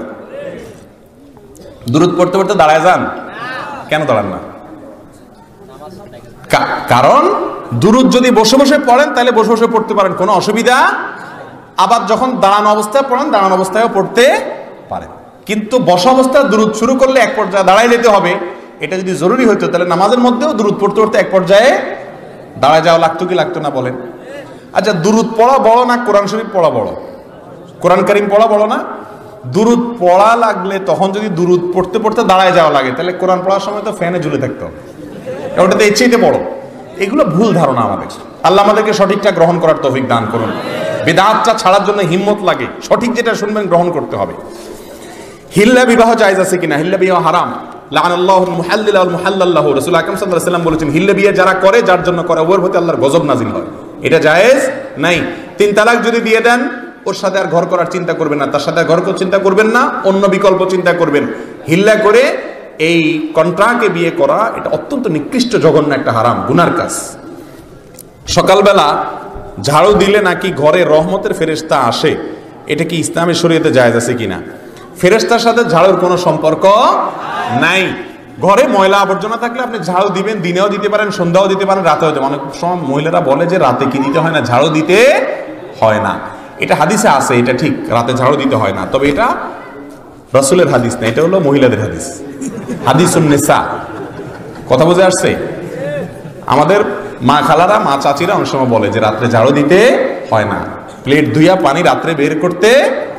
দুরূদ পড়তে পড়তে দাঁড়ায় যান, কেন দাঁড়ান না? কারণ দুরূদ যদি বসে বসে পড়েন তাহলে বসে বসে পড়তে পারেন, কোনো অসুবিধা। আবার যখন দাঁড়ানো অবস্থায় পড়েন, দাঁড়ানো অবস্থায়ও পড়তে পারেন। কিন্তু বসা অবস্থায় দুরূদ শুরু করলে এক পর্যায়ে দাঁড়ায় যেতে হবে। এটা যদি জরুরি হতো তাহলে নামাজের মধ্যেও দুরূদ পড়তে পড়তে এক পর্যায়ে দাঁড়ায় যাওয়া লাগতো কি লাগতো না বলেন? আচ্ছা, দুরূদ পড়া বড় না কোরআন শরীফ পড়া বড়? কোরআন কারীম পড়া বড় না? দুরূদ পড়া লাগলে, তখন যদি দুরূদ পড়তে পড়তে দাঁড়ায় যাওয়া লাগে, তাহলে কোরআন পড়ার সময় তো ফ্যানে ঝুলে থাকতো, ওটাতে ইচ্ছেইতে বড়। এগুলো ভুল ধারণা আমাদের। আল্লাহ আমাদেরকে সঠিকটা গ্রহণ করার তৌফিক দান করুন। বিদআতটা ছাড়ার জন্য হিম্মত লাগে, সঠিক যেটা শুনবেন গ্রহণ করতে হবে। হিল্লা বিবাহ জায়েজ আছে কিনা? হিল্লা বিবাহ হারাম। লাআনাল্লাহুল মুহাল্লিলা ওয়াল মুহাল্লাল লাহু। রাসূল আকরাম সাল্লাল্লাহু আলাইহি ওয়াসাল্লাম বলেছেন, হিল্লা বিয়ে যারা করে, যার জন্য করে, ওর প্রতি আল্লাহর গজব নাজিল হয়। এটা জায়েজ নাই। 3 তালাক যদি দিয়ে দেন, ওর সাথে আর ঘর করার চিন্তা করবেন না, তার সাথে আর ঘর করার চিন্তা করবেন না, অন্য বিকল্প চিন্তা করবেন। হিল্লা করে এই কন্ট্রাকে বিয়ে করা এটা অত্যন্ত নিকৃষ্ট জঘন্য একটা হারাম গুনার কাজ। সকালবেলা ঝাড়ু দিলে নাকি ঘরে রহমতের ফেরেশতা আসে, এটা কি ইসলামের শরীয়তে জায়েজ আছে কিনা? ফেরেশতার সাথে ঝাড়ুর কোনো সম্পর্ক নাই। ঘরে ময়লা আবর্জনা থাকলে আপনি ঝাড়ু দিবেন, দিনেও দিতে পারেন, সন্ধ্যাও দিতে পারেন, রাতেও দিতে পারেন। অনেক সময় মহিলারা বলে যে রাতে কি দিতে হয় না, ঝাড়ু দিতে হয় না। এটা হাদিসে আছে, এটা ঠিক, রাতে ঝাড়ু দিতে হয় না, তবে এটা রাসূলের হাদিস না, এটা হলো মহিলাদের হাদিস, হাদিসুন নিসা। কথা বুঝে আসছে? আমাদের মা খালারা, মা চাচিরা অনেক সময় বলে যে রাত্রে ঝাড়ু দিতে হয় না, প্লেট ধুইয়া পানি রাত্রে বের করতে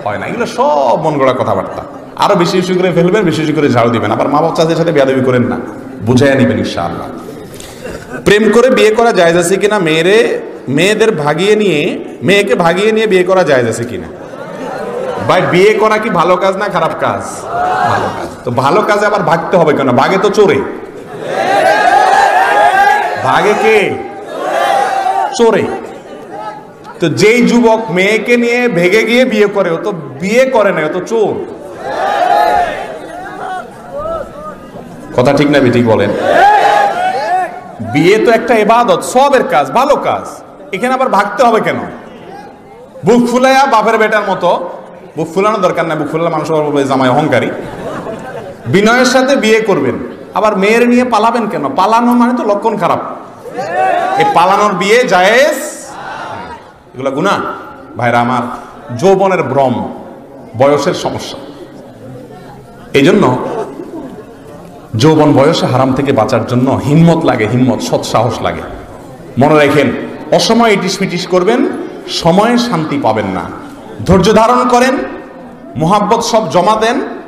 হয় না। এগুলো সব মন গড়া কথাবার্তা। আরো বেশি বেশি করে ফেলবেন, বেশি বেশি করে ঝাড়ু দিবেন। আবার মা বাবা চাচির সাথে বেয়াদবি করেন না, বুঝাইয়া নিবেন ইনশাআল্লাহ। প্রেম করে বিয়ে করা জায়েজ আছে কিনা? মেয়েকে ভাগিয়ে নিয়ে বিয়ে করা জায়েজ আছে কিনা? ভাই, বিয়ে করা কি ভালো কাজ না খারাপ কাজ? ভালো কাজ। তো ভালো কাজে আবার ভাগতে হবে কেন? ভাগে তো চোরে। ভাগে কে? চোরে। তো যেই যুবক মেয়েকে নিয়ে ভেগে গিয়ে বিয়ে করে, ও তো বিয়ে করে না, ও তো চোর। কথা ঠিক না ঠিক বলেন? বিয়ে তো একটা ইবাদত, সবের কাজ, ভালো কাজ। এখানে আবার ভাগতে হবে কেন? বুক ফুলাইয়া বাপের বেটার মতো, বুক ফুলানো দরকার না, বুক ফুলালে মানুষ জামাই অহংকারী। বিনয়ের সাথে বিয়ে করবেন, আবার মেয়ের নিয়ে পালাবেন কেন? পালানো মানে তো লক্ষণ খারাপ। এই পালানোর বিয়ে জায়েজ, এগুলো গুনাহ। ভাইরা আমার, যৌবনের ভ্রম, বয়সের সমস্যা। এই জন্য যৌবন বয়সে হারাম থেকে বাঁচার জন্য হিম্মত লাগে, সৎ সাহস লাগে। মনে রাখেন, অসময়ে ইটিস পিটিস করবেন, সময়ে শান্তি পাবেন না। ধৈর্য ধারণ করেন, মোহাব্বত সব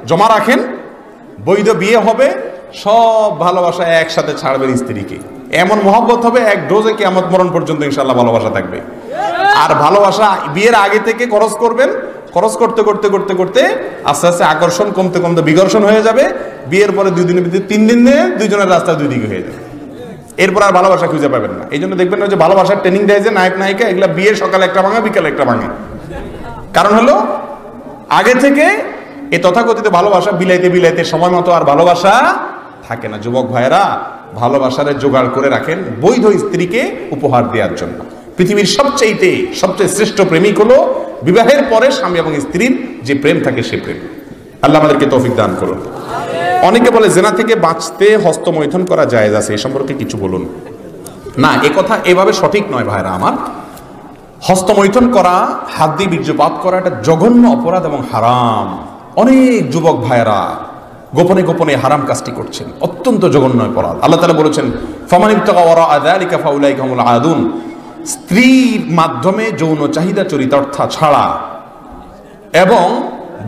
জমা রাখেন, বৈধ বিয়ে হবে, সব ভালোবাসা একসাথে ছাড়বেন স্ত্রীকে। এমন মোহাব্বত হবে এক ডোজে কিয়ামত মরণ পর্যন্ত ইনশাআল্লাহ ভালোবাসা থাকবে। আর ভালোবাসা বিয়ের আগে থেকে খরচ করবেন, খরচ করতে করতে করতে করতে আস্তে আস্তে আকর্ষণ কমতে কমতে বিঘর্ষণ হয়ে যাবে। বিয়ের পরে 2 দিনের ভিতরে 3 দিনে দুইজনের রাস্তা 2 দিকে হয়ে যাবে। এরপর আর ভালোবাসা খুঁজে পাবেন না। এই জন্য দেখবেন না যে ভালোবাসার ট্রেনিং দেয় যে নায়ক নায়িকা, এগুলা বিয়ের সকালে একটা ভাঙা, বিকালে একটা ভাঙে। কারণ হলো আগে থেকে এই তথাকথিত ভালোবাসা বিলাইতে বিলাইতে সময় মতো আর ভালোবাসা থাকে না। যুবক ভাইয়েরা, ভালোবাসার জোগাড় করে রাখেন বৈধ স্ত্রীকে উপহার দেওয়ার জন্য। পৃথিবীর সবচেয়ে শ্রেষ্ঠ প্রেমিক হলো বিবাহের পরে স্বামী এবং স্ত্রীর যে প্রেম থাকে, সে প্রেম। আল্লাহ আমাদেরকে তৌফিক দান করুন। অনেকে বলে জেনা থেকে বাঁচতে হস্তমৈথুন করা জায়েজ আছে, এ সম্পর্কে কিছু বলুন। না, এ কথা এভাবে সঠিক নয় ভাইরা আমার। হস্তমৈথুন করা, হাত দিয়ে বীর্যপাত করা, এটা জঘন্য অপরাধ এবং হারাম। অনেক যুবক ভাইরা গোপনে গোপনে হারাম কাজটি করছেন, অত্যন্ত জঘন্য অপরাধ। আল্লাহ তাআলা বলেছেন, ফামান ইবতাগা ওয়ারাআ যালিকা ফাউলাইকা হুমুল আদুন। স্ত্রীর মাধ্যমে যৌন চাহিদা চরিতার্থ ছাড়া এবং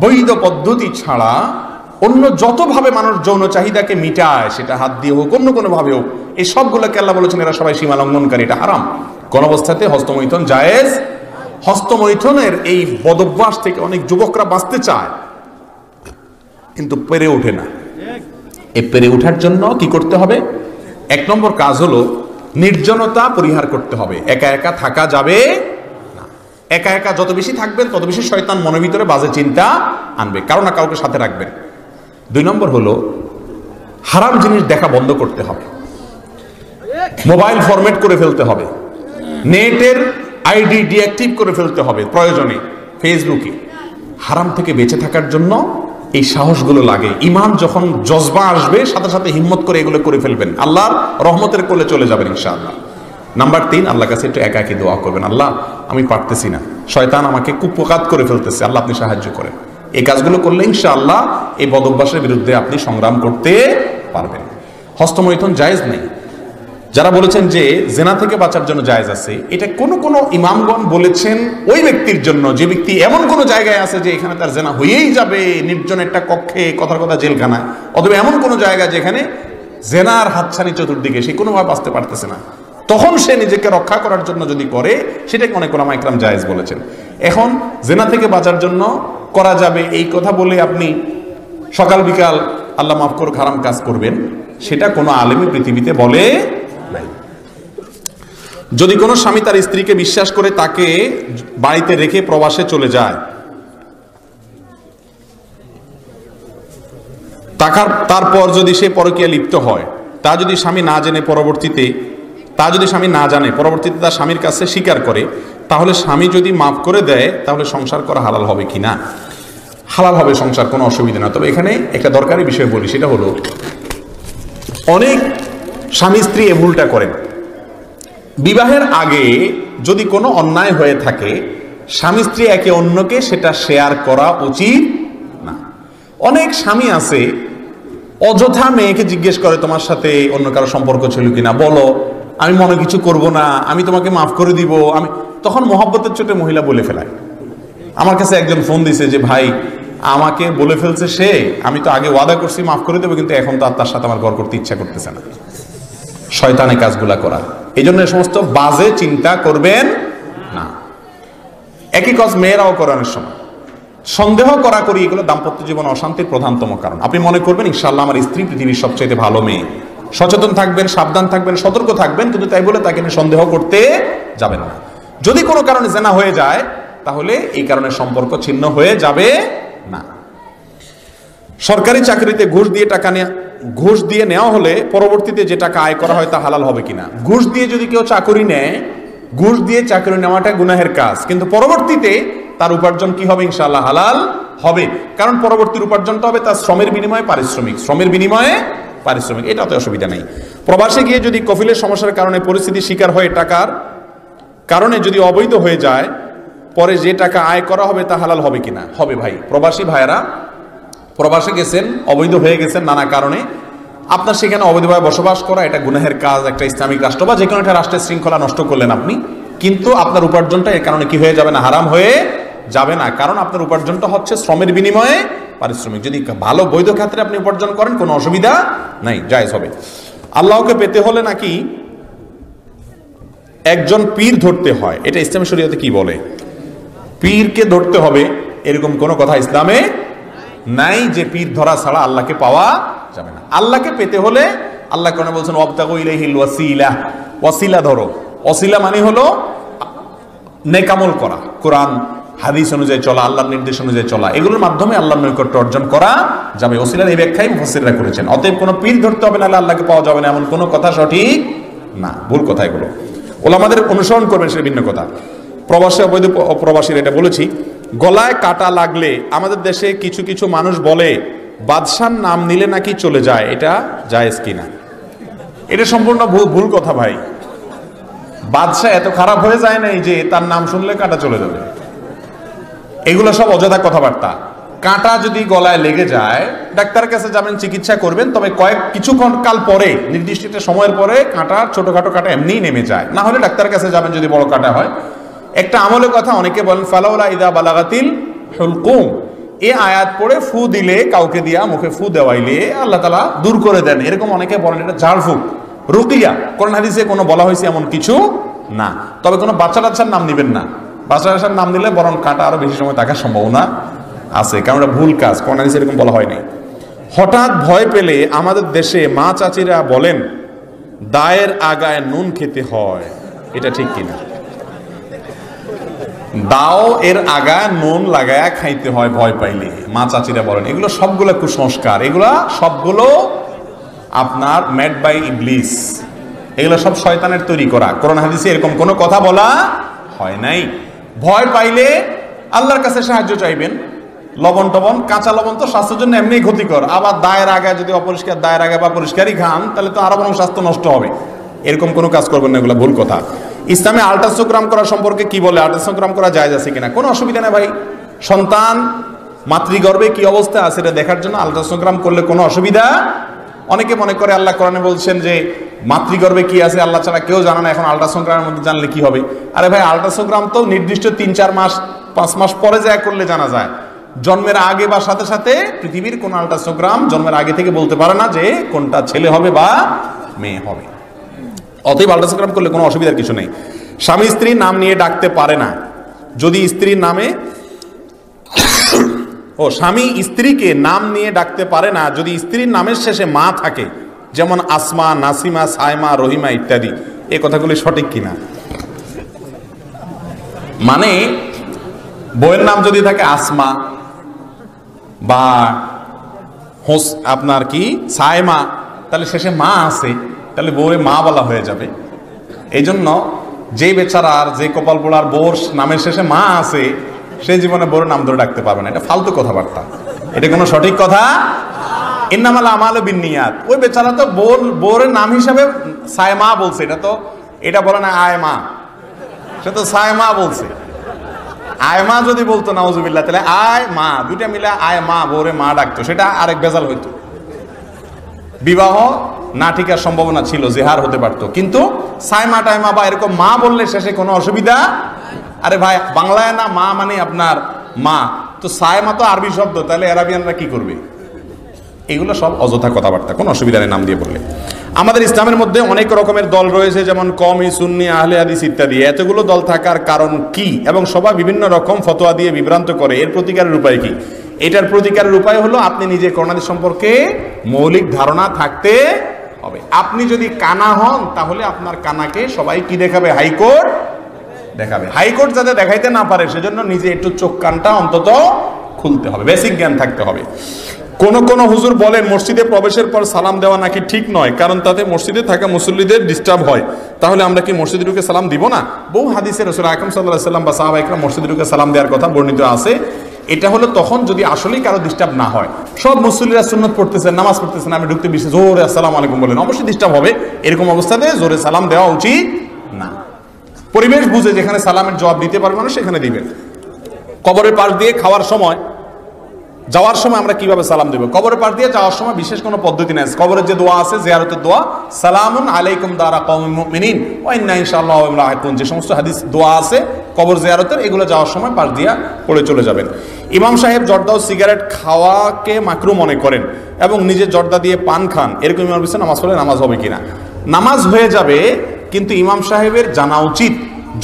বৈধ পদ্ধতি ছাড়া অন্য যতভাবে মানুষ যৌন চাহিদাকে মিটায়, সেটা হাত দিয়ে হোক, অন্য কোনো ভাবে হোক, এই সবগুলোকে আল্লাহ বলেছেন এরা সবাই সীমা লঙ্ঘনকারী, এটা হারাম। কোন অবস্থাতে হস্তমৈথুন জায়েজ। হস্তমৈথুনের এই বদভ্যাস থেকে অনেক যুবকরা বাঁচতে চায়, কিন্তু পেরে ওঠে না। এই পেরে ওঠার জন্য কি করতে হবে? 1 নম্বর কাজ হলো নির্জনতা পরিহার করতে হবে। একা একা থাকা যাবে না। একা একা যত বেশি থাকবেন তত বেশি শয়তান মনের ভিতরে বাজে চিন্তা আনবে, কারো না কাউকে সাথে রাখবেন। 2 নম্বর হলো হারাম জিনিস দেখা বন্ধ করতে হবে। মোবাইল ফরম্যাট করে ফেলতে হবে, নেটের আইডি ডিঅ্যাক্টিভ করে ফেলতে হবে প্রয়োজনে। ফেসবুকে হারাম থেকে বেঁচে থাকার জন্য এই সাহসগুলো লাগে। ইমান যখন জজবা আসবে, সাথে সাথে হিম্মত করে এগুলো করে ফেলবেন, আল্লাহর রহমতের কোলে চলে যাবেন ইনশাআল্লাহ। নাম্বার 3, আল্লাহর কাছে একটু একাকী দোয়া করবেন। আল্লাহ, আমি পারতেছি না, শয়তান আমাকে কুপকাত করে ফেলতেছে, আল্লাহ আপনি সাহায্য করেন। এই কাজগুলো করলে ইনশাআল্লাহ এই বদভ্যাসের বিরুদ্ধে আপনি সংগ্রাম করতে পারবেন। হস্তমৈথুন জায়েজ নেই। যারা বলেছেন যে জেনা থেকে বাঁচার জন্য জায়েজ আছে, এটা কোন কোন ইমামগণ বলেছেন ওই ব্যক্তির জন্য যে ব্যক্তি এমন কোন জায়গায় আছে যে এখানে তার জেনা হয়েই যাবে, নির্জন একটা কক্ষে, কথার কথা জেলখানায়, অথবা এমন কোন জায়গা যেখানে জেনার হাতছানি চতুর্দিকে, সে কোনোভাবে বাঁচতে পারতেছে না, তখন সে নিজেকে রক্ষা করার জন্য যদি করে, সেটাকে অনেক ওলামা ইকরাম জায়েজ বলেছেন। এখন জেনা থেকে বাঁচার জন্য করা যাবে এই কথা বলে আপনি সকাল বিকাল আল্লাহ মাফ করুক হারাম কাজ করবেন, সেটা কোনো আলেমী পৃথিবীতে বলে নাই। যদি কোনো স্বামী তার স্ত্রীকে বিশ্বাস করে তাকে বাড়িতে রেখে প্রবাসে চলে যায়, তারপর যদি সে পরকীয়া লিপ্ত হয়, তা যদি স্বামী না জানে পরবর্তীতে তার স্বামীর কাছে স্বীকার করে, তাহলে স্বামী যদি মাফ করে দেয় তাহলে সংসার করা হালাল হবে কিনা? হালাল হবে সংসার, কোনো অসুবিধা না। তবে এখানে একটা দরকারি বিষয় বলি, সেটা হলো অনেক স্বামী স্ত্রী এ ভুলটা করেন। বিবাহের আগে যদি কোনো অন্যায় হয়ে থাকে, স্বামী স্ত্রী একে অন্যকে সেটা শেয়ার করা উচিত না। অনেক স্বামী আছে অযথা মেয়েকে জিজ্ঞেস করে তোমার সাথে অন্য কারো সম্পর্ক ছিল কিনা, বলো, আমি মনে কিছু করব না, আমি তোমাকে মাফ করে দিব। তখন মহব্বতের চোটে মহিলা বলে ফেলায়। আমার কাছে একজন ফোন দিছে যে ভাই আমাকে বলে ফেলছে সে, আমি তো আগে ওয়াদা করছি মাফ করে দেবো, কিন্তু এখন তো আর তার সাথে আমার ঘর করতে ইচ্ছা করতেছে না। শয়তানি কাজগুলা করা, এই জন্য সমস্ত বাজে চিন্তা করবেন না। একই কাজ মেয়েরাও করানোর সময় সন্দেহ করা করি, এগুলো দাম্পত্য জীবন অশান্তির প্রধানতম কারণ। আপনি মনে করবেন ইনশাআল্লাহ আমার স্ত্রী পৃথিবীর সবচেয়ে ভালো মেয়ে, সচেতন থাকবেন, সাবধান থাকবেন, সতর্ক থাকবেন, কিন্তু তাই বলে তাকে নিয়ে সন্দেহ করতে যাবেন না। যদি কোনো কারণে জেনা হয়ে যায় তাহলে এই কারণে সম্পর্ক ছিন্ন হয়ে যাবে না। সরকারি চাকরিতে ঘুষ দিয়ে নেওয়া হলে পরবর্তীতে যে টাকা আয় করা হয় তা হালাল হবে কিনা? ঘুষ দিয়ে যদি কেউ চাকরি নেয়, ঘুষ দিয়ে চাকরি নেওয়াটা গুনাহের কাজ, কিন্তু পরবর্তীতে তার উপার্জন কি হবে? ইনশাআল্লাহ হালাল হবে, কারণ পরবর্তীর উপার্জনটা হবে তার শ্রমের বিনিময়ে পারিশ্রমিক, এটাতে অসুবিধা নেই। প্রবাসে গিয়ে যদি কফিলের সমস্যার কারণে পরিস্থিতির শিকার হয়ে টাকার কারণে যদি অবৈধ হয়ে যায়, পরে যে টাকা আয় করা হবে তা হালাল হবে কিনা? হবে ভাই। প্রবাসী ভাইয়েরা প্রবাসে গেছেন, অবৈধ হয়ে গেছেন নানা কারণে, আপনার সেখানে অবৈধভাবে বসবাস করা এটা গুনাহের কাজ। একটা ইসলামিক রাষ্ট্র বা যে কোনো একটা রাষ্ট্রের শৃঙ্খলা নষ্ট করলেন আপনি, কিন্তু আপনার উপার্জনটা এর কারণে কি হয়ে যাবে না? হারাম হয়ে যাবে না, কারণ আপনার উপার্জনটা হচ্ছে শ্রমের বিনিময়ে পারিশ্রমিক। যদি ভালো বৈধ ক্ষেত্রে আপনি উপার্জন করেন কোনো অসুবিধা নাই, জায়েজ হবে। আল্লাহকে পেতে হলে নাকি একজন পীর ধরতে হয়, এটা ইসলামী শরীয়তে কি বলে? পীরকে ধরতে হবে এরকম কোনো কথা ইসলামে নাই যে পীর ধরা ছাড়া আল্লাহকে পাওয়া যাবে না। আল্লাহকে পেতে হলে আল্লাহ কোরআনে বলছেন ওয়াবতাগু ইলাইহিল ওয়াসিলা, ওয়াসিলা ধরো। ওয়াসিলা মানে হলো নেকামল করা, কোরআন হাদিস অনুযায়ী চলা, আল্লাহর নির্দেশ অনুযায়ী চলা, এগুলোর মাধ্যমে আল্লাহর নৈকট্য অর্জন করা যাবে। ওসিলার এই ব্যাখ্যাই মুফাসসিররা করেছেন। অতএব কোনো পীর ধরতে হবে না আল্লাহকে পাওয়া যাবে না, এমন কোনো কথা সঠিক না, ভুল কথা এগুলো। ওলামাদের অনুসরণ করবেন সেটা ভিন্ন কথা। প্রবাসী অবৈধ প্রবাসীর এটা বলেছি। গলায় কাটা লাগলে আমাদের দেশে কিছু কিছু মানুষ বলে বাদশার নাম নিলে নাকি চলে যায়, এটা জায়েজ কিনা? এটা সম্পূর্ণ ভুল কথা ভাই। বাদশা এত খারাপ হয়ে যায় নাই যে তার নাম শুনলে কাটা চলে যাবে, এগুলো সব অযথা কথাবার্তা। কাঁটা যদি গলায় লেগে যায় ডাক্তারের কাছে যাবেন, চিকিৎসা করবেন, তবে কিছুক্ষণ কাল পরে, নির্দিষ্ট একটা সময়ের পরে কাঁটা, ছোটখাটো কাঁটা এমনিই নেমে যায়, না হলে ডাক্তারের কাছে যাবেন যদি বড় কাঁটা হয়। একটা আমলের কথা অনেকে বলেন ফালাউলা ইদা বালাগাতিল হুলকুম, এই আয়াত পড়ে ফু দিলে, কাউকে দিয়া মুখে ফু দেওয়াইলে আল্লাহ তাআলা দূর করে দেন, এরকম অনেকে বলেন। এটা ঝাড়ফুঁক, রুকিয়া, কোরআন হাদিসে কোনো বলা হয়েছে এমন কিছু না। তবে কোনো বাচ্চা টাচ্চার নাম নেবেন না, বাচ্চা টাচ্চার নাম নিলে বরং কাঁটা আরো বেশি সময় থাকার সম্ভাবনা আছে, কারণ এটা ভুল কাজ, কোরআন হাদিসে এরকম বলা হয়নি। হঠাৎ ভয় পেলে আমাদের দেশে মা চাচিরা বলেন দায়ের আগায় নুন খেতে হয়, এটা ঠিক কিনা? দাও এর আগা নুন লাগায়া খাইতে হয় ভয় পাইলে, মা চাচিরা বলেন। এগুলো সবগুলো কুসংস্কার, এগুলা সবগুলো আপনার মেড বাই ইবলিস, এগুলো সব শয়তানের তৈরি করা। কোরআন হাদিসে এরকম কোনো কথা বলা হয় নাই। ভয় পাইলে আল্লাহর কাছে সাহায্য চাইবেন। লবণ টবণ, কাঁচা লবণ তো স্বাস্থ্যের জন্য এমনি ক্ষতিকর, আবার দায়ের আগায় যদি অপরিষ্কার, দায়ের আগায় বা পরিষ্কারই খান তাহলে তো আরো বরং স্বাস্থ্য নষ্ট হবে। এরকম কোনো কাজ করবেন না, এগুলো ভুল কথা। ইসলামে আল্ট্রাসোগ্রাম করা সম্পর্কে কি বলে? আল্ট্রাসোগ্রাম করা জায়েজ আছে কিনা? কোনো অসুবিধা নেই ভাই। সন্তান মাতৃগর্ভে কি অবস্থা আছে এটা দেখার জন্য আল্ট্রাসোগ্রাম করলে কোনো অসুবিধা। অনেকে মনে করে আল্লাহ কোরআনে বলছেন যে মাতৃগর্ভে কি আছে আল্লাহ ছাড়া কেউ জানে না, এখন আল্ট্রাসোগ্রামের মধ্যে জানলে কি হবে? আরে ভাই, আল্ট্রাসোগ্রাম তো নির্দিষ্ট 3-4 মাস 5 মাস পরে যা করলে জানা যায়। জন্মের আগে বা সাথে সাথে পৃথিবীর কোন আল্ট্রাসোগ্রাম জন্মের আগে থেকে বলতে পারে না যে কোনটা ছেলে হবে বা মেয়ে হবে। অতএব আল্ট্রাসোগ্রাম করলে কোনো অসুবিধার কিছু নেই। স্বামী স্ত্রীর নাম নিয়ে ডাকতে পারে না যদি স্ত্রীর নামে স্বামী স্ত্রীকে নাম নিয়ে ডাকতে পারে না যদি স্ত্রীর নামের শেষে মা থাকে, যেমন আসমা, নাসিমা, সায়মা, রহিমা ইত্যাদি। এই কথাগুলি সঠিক কিনা? মানে বইয়ের নাম যদি থাকে আসমা বা আপনার কি সায়মা, তাহলে শেষে মা আছে, তাহলে বউরে মা বলা হয়ে যাবে। এই জন্য যে বেচারার, যে কপাল পোড়ার বউর নামের শেষে মা আছে, সে জীবনে বউর নাম ধরে ডাকতে পারবে না। এটা ফালতু কথাবার্তা, এটা কোনো সঠিক কথা। ইন্নামাল আমালু বিন্নিয়াত। ওই বেচারা তো বউর নাম হিসাবে সায়মা বলছে, এটা বলে না আয়মা, সে তো সায়মা বলছে। আয়মা যদি বলতো নাউজুবিল্লাহ, তাহলে আয় মা, দুইটা মিলে আয় মা, বউরে মা ডাকতো, সেটা আরেক বেজাল হইতো, বিবাহ না ঠিকার সম্ভাবনা ছিল, জেহার হতে পারতো। কিন্তু সায়মা টাইমা বা এরকম মা বললে শেষে কোনো অসুবিধা। আরে ভাই, বাংলায় না মা মানে আপনার মা, তো সায়মা তো আরবি শব্দ, তাহলে আরাবিয়ানরা কি করবে? এগুলো সব অযথা কথাবার্তা, কোনো অসুবিধা নেই নাম দিয়ে বললে। আমাদের ইসলামের মধ্যে অনেক রকমের দল রয়েছে, যেমন কওমি, সুন্নি, আহলে হাদিস ইত্যাদি। এতগুলো দল থাকার কারণ কি, এবং সবাই বিভিন্ন রকম ফতোয়া দিয়ে বিভ্রান্ত করে, এর প্রতিকারের উপায় কি? এটার প্রতিকারের উপায় হলো আপনি নিজে করোনা সম্পর্কে মৌলিক ধারণা থাকতে হবে। আপনি যদি কানা হন, তাহলে আপনার কানাকে সবাই কি দেখাবে? হাইকোর্ট দেখাবে। হাইকোর্ট যাতে দেখাইতে না পারে, সেজন্য নিজে একটু চোখ কানটা অন্তত খুলতে হবে, বেসিক জ্ঞান থাকতে হবে। কোন হুজুর বলেন মসজিদে প্রবেশের পর সালাম দেওয়া নাকি ঠিক নয়, কারণ তাতে মসজিদে থাকা মুসল্লিদের ডিস্টার্ব হয়। তাহলে আমরা কি মসজিদে ঢুকে সালাম দিব না? বহু হাদিসে রাসূল আকরাম সাল্লাল্লাহু আলাইহি ওয়াসাল্লাম বা সাহাবা ইকরাম মসজিদে ঢুকে সালাম দেওয়ার কথা বর্ণিত আছে। এটা হলো তখন যদি আসলেই কারো ডিস্টার্ব না হয়, সব মুসল্লিরা সুন্নত পড়তেছেন, নামাজ পড়তেছেন, আমি ঢুকতে বেশি জোরে আসসালামু আলাইকুম বলেন, অবশ্যই ডিস্টার্ব হবে। এরকম অবস্থাতে জোরে সালাম দেওয়া উচিত না। পরিবেশ বুঝে যেখানে সালামের জবাব দিতে পারবে মানুষ সেখানে দিবেন। কবরের পাশ দিয়ে খাওয়ার সময়, যাওয়ার সময় আমরা কিভাবে সালাম দেব? কবরের পাশ দিয়ে যাওয়ার সময় বিশেষ কোনো পদ্ধতি নেই। কবরের যে দোয়া আছে, জিয়ারতের দোয়া, সালামুন আলাইকুম দারা কওমিল মুমিনিন ওয়া ইন্না ইনশাআল্লাহু ওয়া লাহিকুন, যে সমস্ত হাদিস দোয়া আছে কবর জিয়ারতের, এগুলো যাওয়ার সময় পাশ দিয়া পড়ে চলে যাবেন। ইমাম সাহেব জর্দা ও সিগারেট খাওয়াকে মাকরু মনে করেন এবং নিজে জর্দা দিয়ে পান খান, এরকম ইমাম বলছেন নামাজ পড়লে নামাজ হবে কিনা? নামাজ হয়ে যাবে, কিন্তু ইমাম সাহেবের জানা উচিত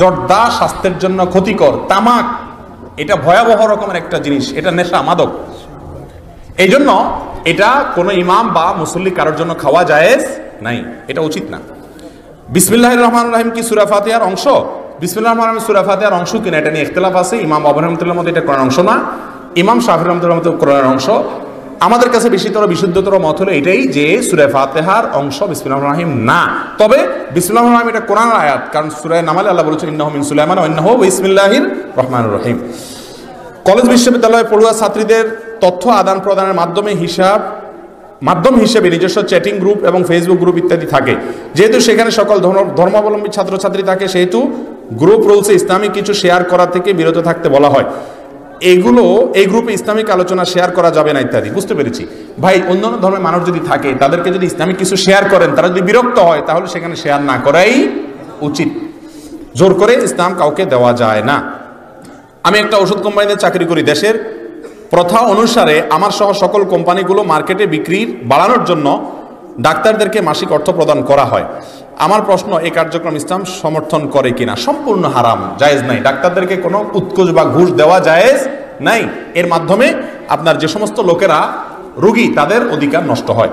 জর্দা স্বাস্থ্যের জন্য ক্ষতিকর। তামাক এটা ভয়াবহ রকমের একটা জিনিস, এটা নেশা, মাদক। এই জন্য এটা কোনো ইমাম বা মুসল্লি কারোর জন্য খাওয়া জায়েজ নাই, এটা উচিত না। বিসমিল্লাহির রহমানির রহিম কি সূরা ফাতিহার অংশ? বিসমিল্লাহির রহমানির রহিম সূরা ফাতিহার অংশ কিনা এটা নিয়ে ইখতিলাফ আছে। ইমাম আবু হানিফার মতে এটা কোরআনের অংশ না, ইমাম শাফিঈর রহমাতুল্লাহ মতে কোরআনের অংশ। আমাদের কাছে বেশিতর বিশুদ্ধতর মত হলো এটাই যে সূরা ফাতিহার অংশ বিসমিল্লাহির রহমানির রহিম না। তবে বিসমিল্লাহির রহমানির রহিম এটা কোরআনের আয়াত, কারণ সূরা নামলে আল্লাহ বলেছেন ইন্নাহু মিন সুলাইমান ওয়া ইন্নাহু বিসমিল্লাহির রহমানির রহিম। কলেজ বিশ্ববিদ্যালয়ে পড়ুয়া ছাত্রীদের তথ্য আদান প্রদানের মাধ্যম হিসেবে নিজস্ব চ্যাটিং গ্রুপ এবং ফেসবুক গ্রুপ ইত্যাদি থাকে। যেহেতু সেখানে সকল ধর্মাবলম্বী ছাত্রছাত্রী থাকে, সেহেতু গ্রুপ রুলসে ইসলামিক কিছু শেয়ার করা থেকে বিরত থাকতে বলা হয়। এই গ্রুপে ইসলামিক আলোচনা শেয়ার করা যাবে না ইত্যাদি। বুঝতে পেরেছি ভাই। অন্যান্য ধর্মের মানুষ যদি থাকে, তাদেরকে যদি ইসলামিক কিছু শেয়ার করেন, তারা যদি বিরক্ত হয়, তাহলে সেখানে শেয়ার না করাই উচিত। জোর করে ইসলাম কাউকে দেওয়া যায় না। আমি একটা ওষুধ কোম্পানিতে চাকরি করি। দেশের প্রথা অনুসারে আমার সহ সকল কোম্পানিগুলো মার্কেটে বিক্রির বাড়ানোর জন্য ডাক্তারদেরকে মাসিক অর্থ প্রদান করা হয়। আমার প্রশ্ন, এই কার্যক্রম ইসলাম সমর্থন করে কিনা? সম্পূর্ণ হারাম, জায়েজ নাই। ডাক্তারদেরকে কোনো উৎকোচ বা ঘুষ দেওয়া জায়েজ নাই। এর মাধ্যমে আপনার যে সমস্ত লোকেরা রোগী, তাদের অধিকার নষ্ট হয়।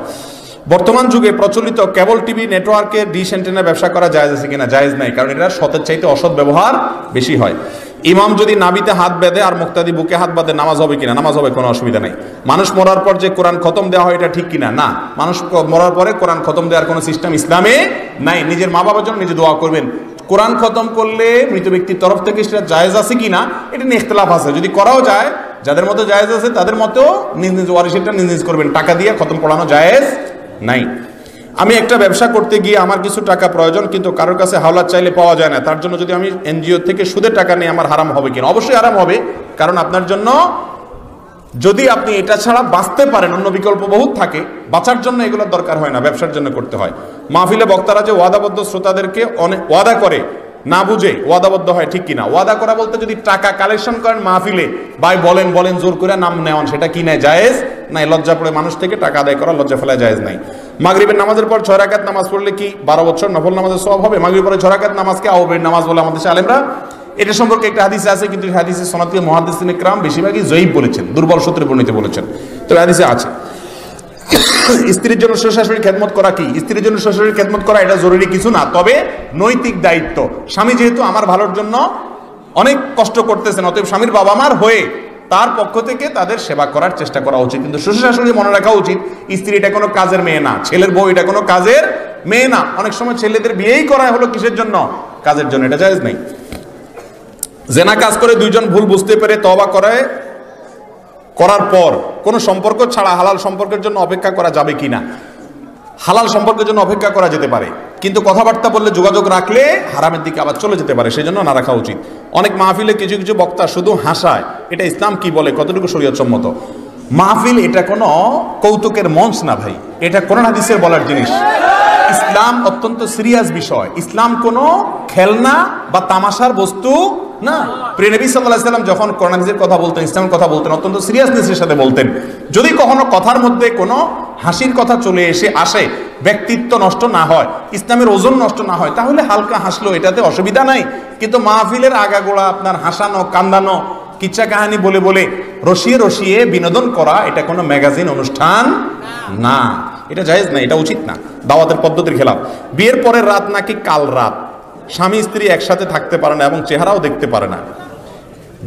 বর্তমান যুগে প্রচলিত কেবল টিভি নেটওয়ার্কে ডিশ অ্যান্টেনা ব্যবসা করা জায়েজ আছে কিনা? জায়েজ নাই, কারণ এটা সতের চাইতে অসৎ ব্যবহার বেশি হয়। ইমাম যদি নাবিতে হাত বেঁধে আর মুক্তাদি বুকে হাত বাঁধে, নামাজ হবে কিনা? নামাজ হবে, কোনো অসুবিধা নাই। মানুষ মরার পর যে কোরআন খতম দেওয়া হয়, এটা ঠিক কিনা? না, মানুষ মরার পরে কোরআন খতম দেওয়ার কোনো সিস্টেম ইসলামে নাই। নিজের মা বাবার জন্য নিজে দোয়া করবেন। কোরআন খতম করলে মৃত ব্যক্তির তরফ থেকে সেটা জায়েজ আছে কিনা, এটা নিয়ে ইখতিলাফ আছে। যদি করাও যায়, যাদের মতো জায়েজ আছে তাদের মতো নিজ নিজ ওয়ারিসেরটা নিজ নিজ করবেন। টাকা দিয়ে খতম পড়ানো জায়েজ নাই। আমি একটা ব্যবসা করতে গিয়ে আমার কিছু টাকা প্রয়োজন, কিন্তু কারোর কাছে হাওলাত চাইলে পাওয়া যায় না। তার জন্য যদি আমি এনজিও থেকে সুদের টাকা নিয়ে, আমার হারাম হবে কিনা? অবশ্যই হারাম হবে, কারণ আপনার জন্য, যদি আপনি এটা ছাড়া বাঁচতে পারেন, অন্য বিকল্প বহুত থাকে, বাঁচার জন্য এগুলোর দরকার হয় না, ব্যবসার জন্য করতে হয়। মাহফিলে বক্তারা যে ওয়াদাবদ্ধ শ্রোতাদেরকে অনেক ওয়াদা করে, না বুঝে ওয়াদাবদ্ধ হয়, ঠিক কিনা? ওয়াদা করা বলতে যদি টাকা কালেকশন করেন মাহফিলে, ভাই বলেন জোর করে নাম নেওয়ান, সেটা কি নাই? জায়েজ নাই। লজ্জা পড়ে মানুষ থেকে টাকা আদায় করা, লজ্জা ফেলায় জায়েজ নাই। মাগরিবের নামাজের পর 6 রাকাত নামাজ পড়লে কি 12 বছর নফল নামাজের সওয়াব হবে? মাগরিবের পরে 6 রাকাত নামাজকে আউবের নামাজ বলে আমাদের আলেমরা। এটা সম্পর্কে একটা হাদিসে আছে, কিন্তু হাদিসে সনাতী মুহাদ্দিসিন ইকরাম বেশিরভাগই জয়ীফ বলেছেন, দুর্বল সূত্রে বর্ণিত বলেছেন। তো হাদিসে আছে। স্ত্রীর জন্য শ্বশুর-শাশুড়ির খেদমত করা কি? স্ত্রীর জন্য শ্বশুরের খেদমত করা এটা জরুরি কিছু না, তবে নৈতিক দায়িত্ব। স্বামী যেহেতু আমার ভালোর জন্য অনেক কষ্ট করতেছেন, অতএব স্বামীর বাবা মার হয়ে তার পক্ষ থেকে তাদের সেবা করার চেষ্টা করা উচিত। কিন্তু শ্বশুর শাশুড়ি মনে রাখা উচিত, স্ত্রী এটা কোনো কাজের মেয়ে না, ছেলের বউ এটা কোনো কাজের মেয়ে না। অনেক সময় ছেলেদের বিয়েই করা হলো কিসের জন্য? কাজের জন্য। এটা জায়েজ নেই। জেনা কাজ করে দুইজন ভুল বুঝতে পেরে তওবা করার পর কোন সম্পর্ক ছাড়া হালাল সম্পর্কের জন্য অপেক্ষা করা যাবে কিনা? হালাল সম্পর্কের জন্য অপেক্ষা করা যেতে পারে, কিন্তু কথাবার্তা বললে যোগাযোগ রাখলে হারামের দিকে আবার চলে যেতে পারে, সেই জন্য না রাখা উচিত। অনেক মাহফিলে কিছু কিছু বক্তা শুধু হাসায়, এটা ইসলাম কি বলে, কতটুকু শরীয়তসম্মত? মাহফিল এটা কোনো কৌতুকের মঞ্চ না ভাই, এটা কোরআন হাদিসের বলার জিনিস। ইসলাম অত্যন্ত সিরিয়াস বিষয়। ইসলাম কোনো খেলনা বা তামাশার বস্তু না। প্রিয় নবী সাল্লাল্লাহু আলাইহি ওয়াসাল্লাম যখন কোরআন হাদিসের কথা বলতেন, ইসলামের কথা বলতেন, অত্যন্ত সিরিয়াসনেসের সাথে বলতেন। যদি কখনো কথার মধ্যে কোনো হাসির কথা চলে আসে, ব্যক্তিত্ব নষ্ট না হয়, ইসলামের ওজন নষ্ট না হয়, তাহলে হালকা হাসলো, এটাতে অসুবিধা নাই। কিন্তু মাহফিলের আগাগোড়া আপনার হাসানো, কান্দানো, কিচ্ছা কাহিনী বলে বলে রসিয়ে রসিয়ে বিনোদন করা, এটা কোনো ম্যাগাজিন অনুষ্ঠান না। এটা জায়েজ না, এটা উচিত না, দাওয়াতের পদ্ধতির খেলাফ। বিয়ের পরের রাত নাকি কাল রাত, স্বামী স্ত্রী একসাথে থাকতে পারে না এবং চেহারাও দেখতে পারে না।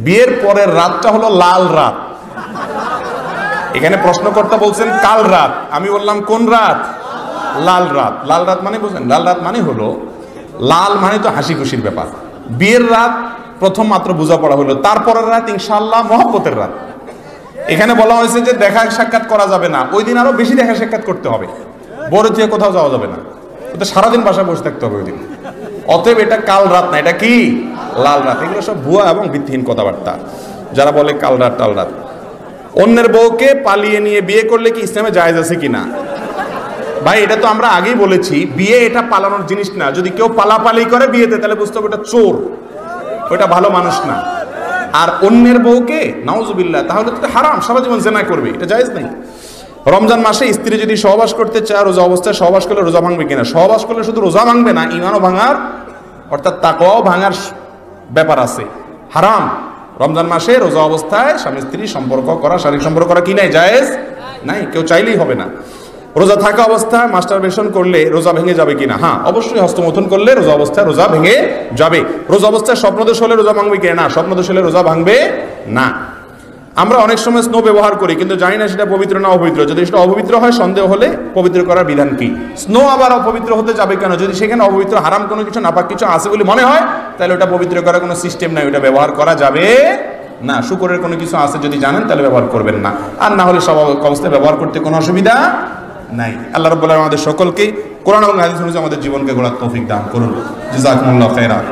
বিয়ের পরের রাতটা হলো লাল রাত। এখানে প্রশ্নকর্তা বলছেন কাল রাত, আমি বললাম কোন রাত? লাল রাত। লাল রাত মানে বুঝলেন? লাল রাত মানে হলো, লাল মানে তো হাসি খুশির ব্যাপার। বিয়ের রাত প্রথম মাত্র বোঝাপড়া হলো, তারপরের রাত ইনশাআল্লাহ মহব্বতের রাত। এখানে বলা হয়েছে যে দেখা সাক্ষাৎ করা যাবে না, ওই দিন আরো বেশি দেখা সাক্ষাৎ করতে হবে, বড় থেকে কোথাও যাওয়া যাবে না, ওটা সারাদিন বাসায় বসে থাকতে হবে ওই দিন। অতএব এটা কাল রাত না, এটা কি? লাল রাত। এগুলো সব ভুয়া এবং ভিত্তিহীন কথাবার্তা, যারা বলে কাল রাত টাল রাত। অন্যের বউকে পালিয়ে নিয়ে বিয়ে করলে কি ইসলামে জায়েজ আছে কিনা? ভাই এটা তো আমরা আগেই বলেছি, বিয়ে এটা পালানোর জিনিস না। যদি কেউ পালাপালি করে বিয়েতে, তাহলে বুঝতে হবে ওটা চোর, ওটা ভালো মানুষ না। আর অন্যের বউকে নাউজুবিল্লাহ, তাহলে তো হারাম, সারা জীবন জেনা করবে, এটা জায়েজ নেই। রমজান মাসে স্ত্রী যদি সহবাস করতে চায়, রোজা অবস্থায় সহবাস করলে রোজা ভাঙবে কিনা? সহবাস করলে শুধু রোজা ভাঙবে না, ইমানও ভাঙার, অর্থাৎ তাকওয়াও ভাঙার ব্যাপার আছে। হারাম রমজান মাসে রোজা অবস্থায় স্বামী স্ত্রী সম্পর্ক করা, শারীরিক সম্পর্ক করা কি নাই? জায়েজ নাই, কেউ চাইলেই হবে না। রোজা থাকা অবস্থায় মাস্টারবেশন করলে রোজা ভেঙে যাবে কিনা? হ্যাঁ, অবশ্যই হস্তমৈথুন করলে রোজা অবস্থায় রোজা ভেঙে যাবে। রোজা অবস্থায় স্বপ্নদোষ হলে রোজা ভাঙবে কিনা? না, স্বপ্নদোষ হলে রোজা ভাঙবে না। আমরা অনেক সময় স্নো ব্যবহার করি, কিন্তু জানি না সেটা পবিত্র না অপবিত্র। যদি সেটা অপবিত্র হয়, সন্দেহ হলে পবিত্র করার বিধান কি? স্নো আবার অপবিত্র হতে যাবে কেন? যদি সেখানে অপবিত্র, হারাম কোনো কিছু, নাপাক কিছু আছে বলে মনে হয়, তাহলে ওটা পবিত্র করার কোনো সিস্টেম নাই, ওটা ব্যবহার করা যাবে না। শুকরের কোনো কিছু আছে যদি জানেন, তাহলে ব্যবহার করবেন না, আর না হলে স্বাভাবিক অবস্থায় ব্যবহার করতে কোনো অসুবিধা নাই। আল্লাহ রাব্বুল আলামিন আমাদের সকলকে কোরআন এবং হাদিস অনুযায়ী আমাদের জীবনকে গড়ার তৌফিক দান করুন। জাযাকুমুল্লাহু খাইরান।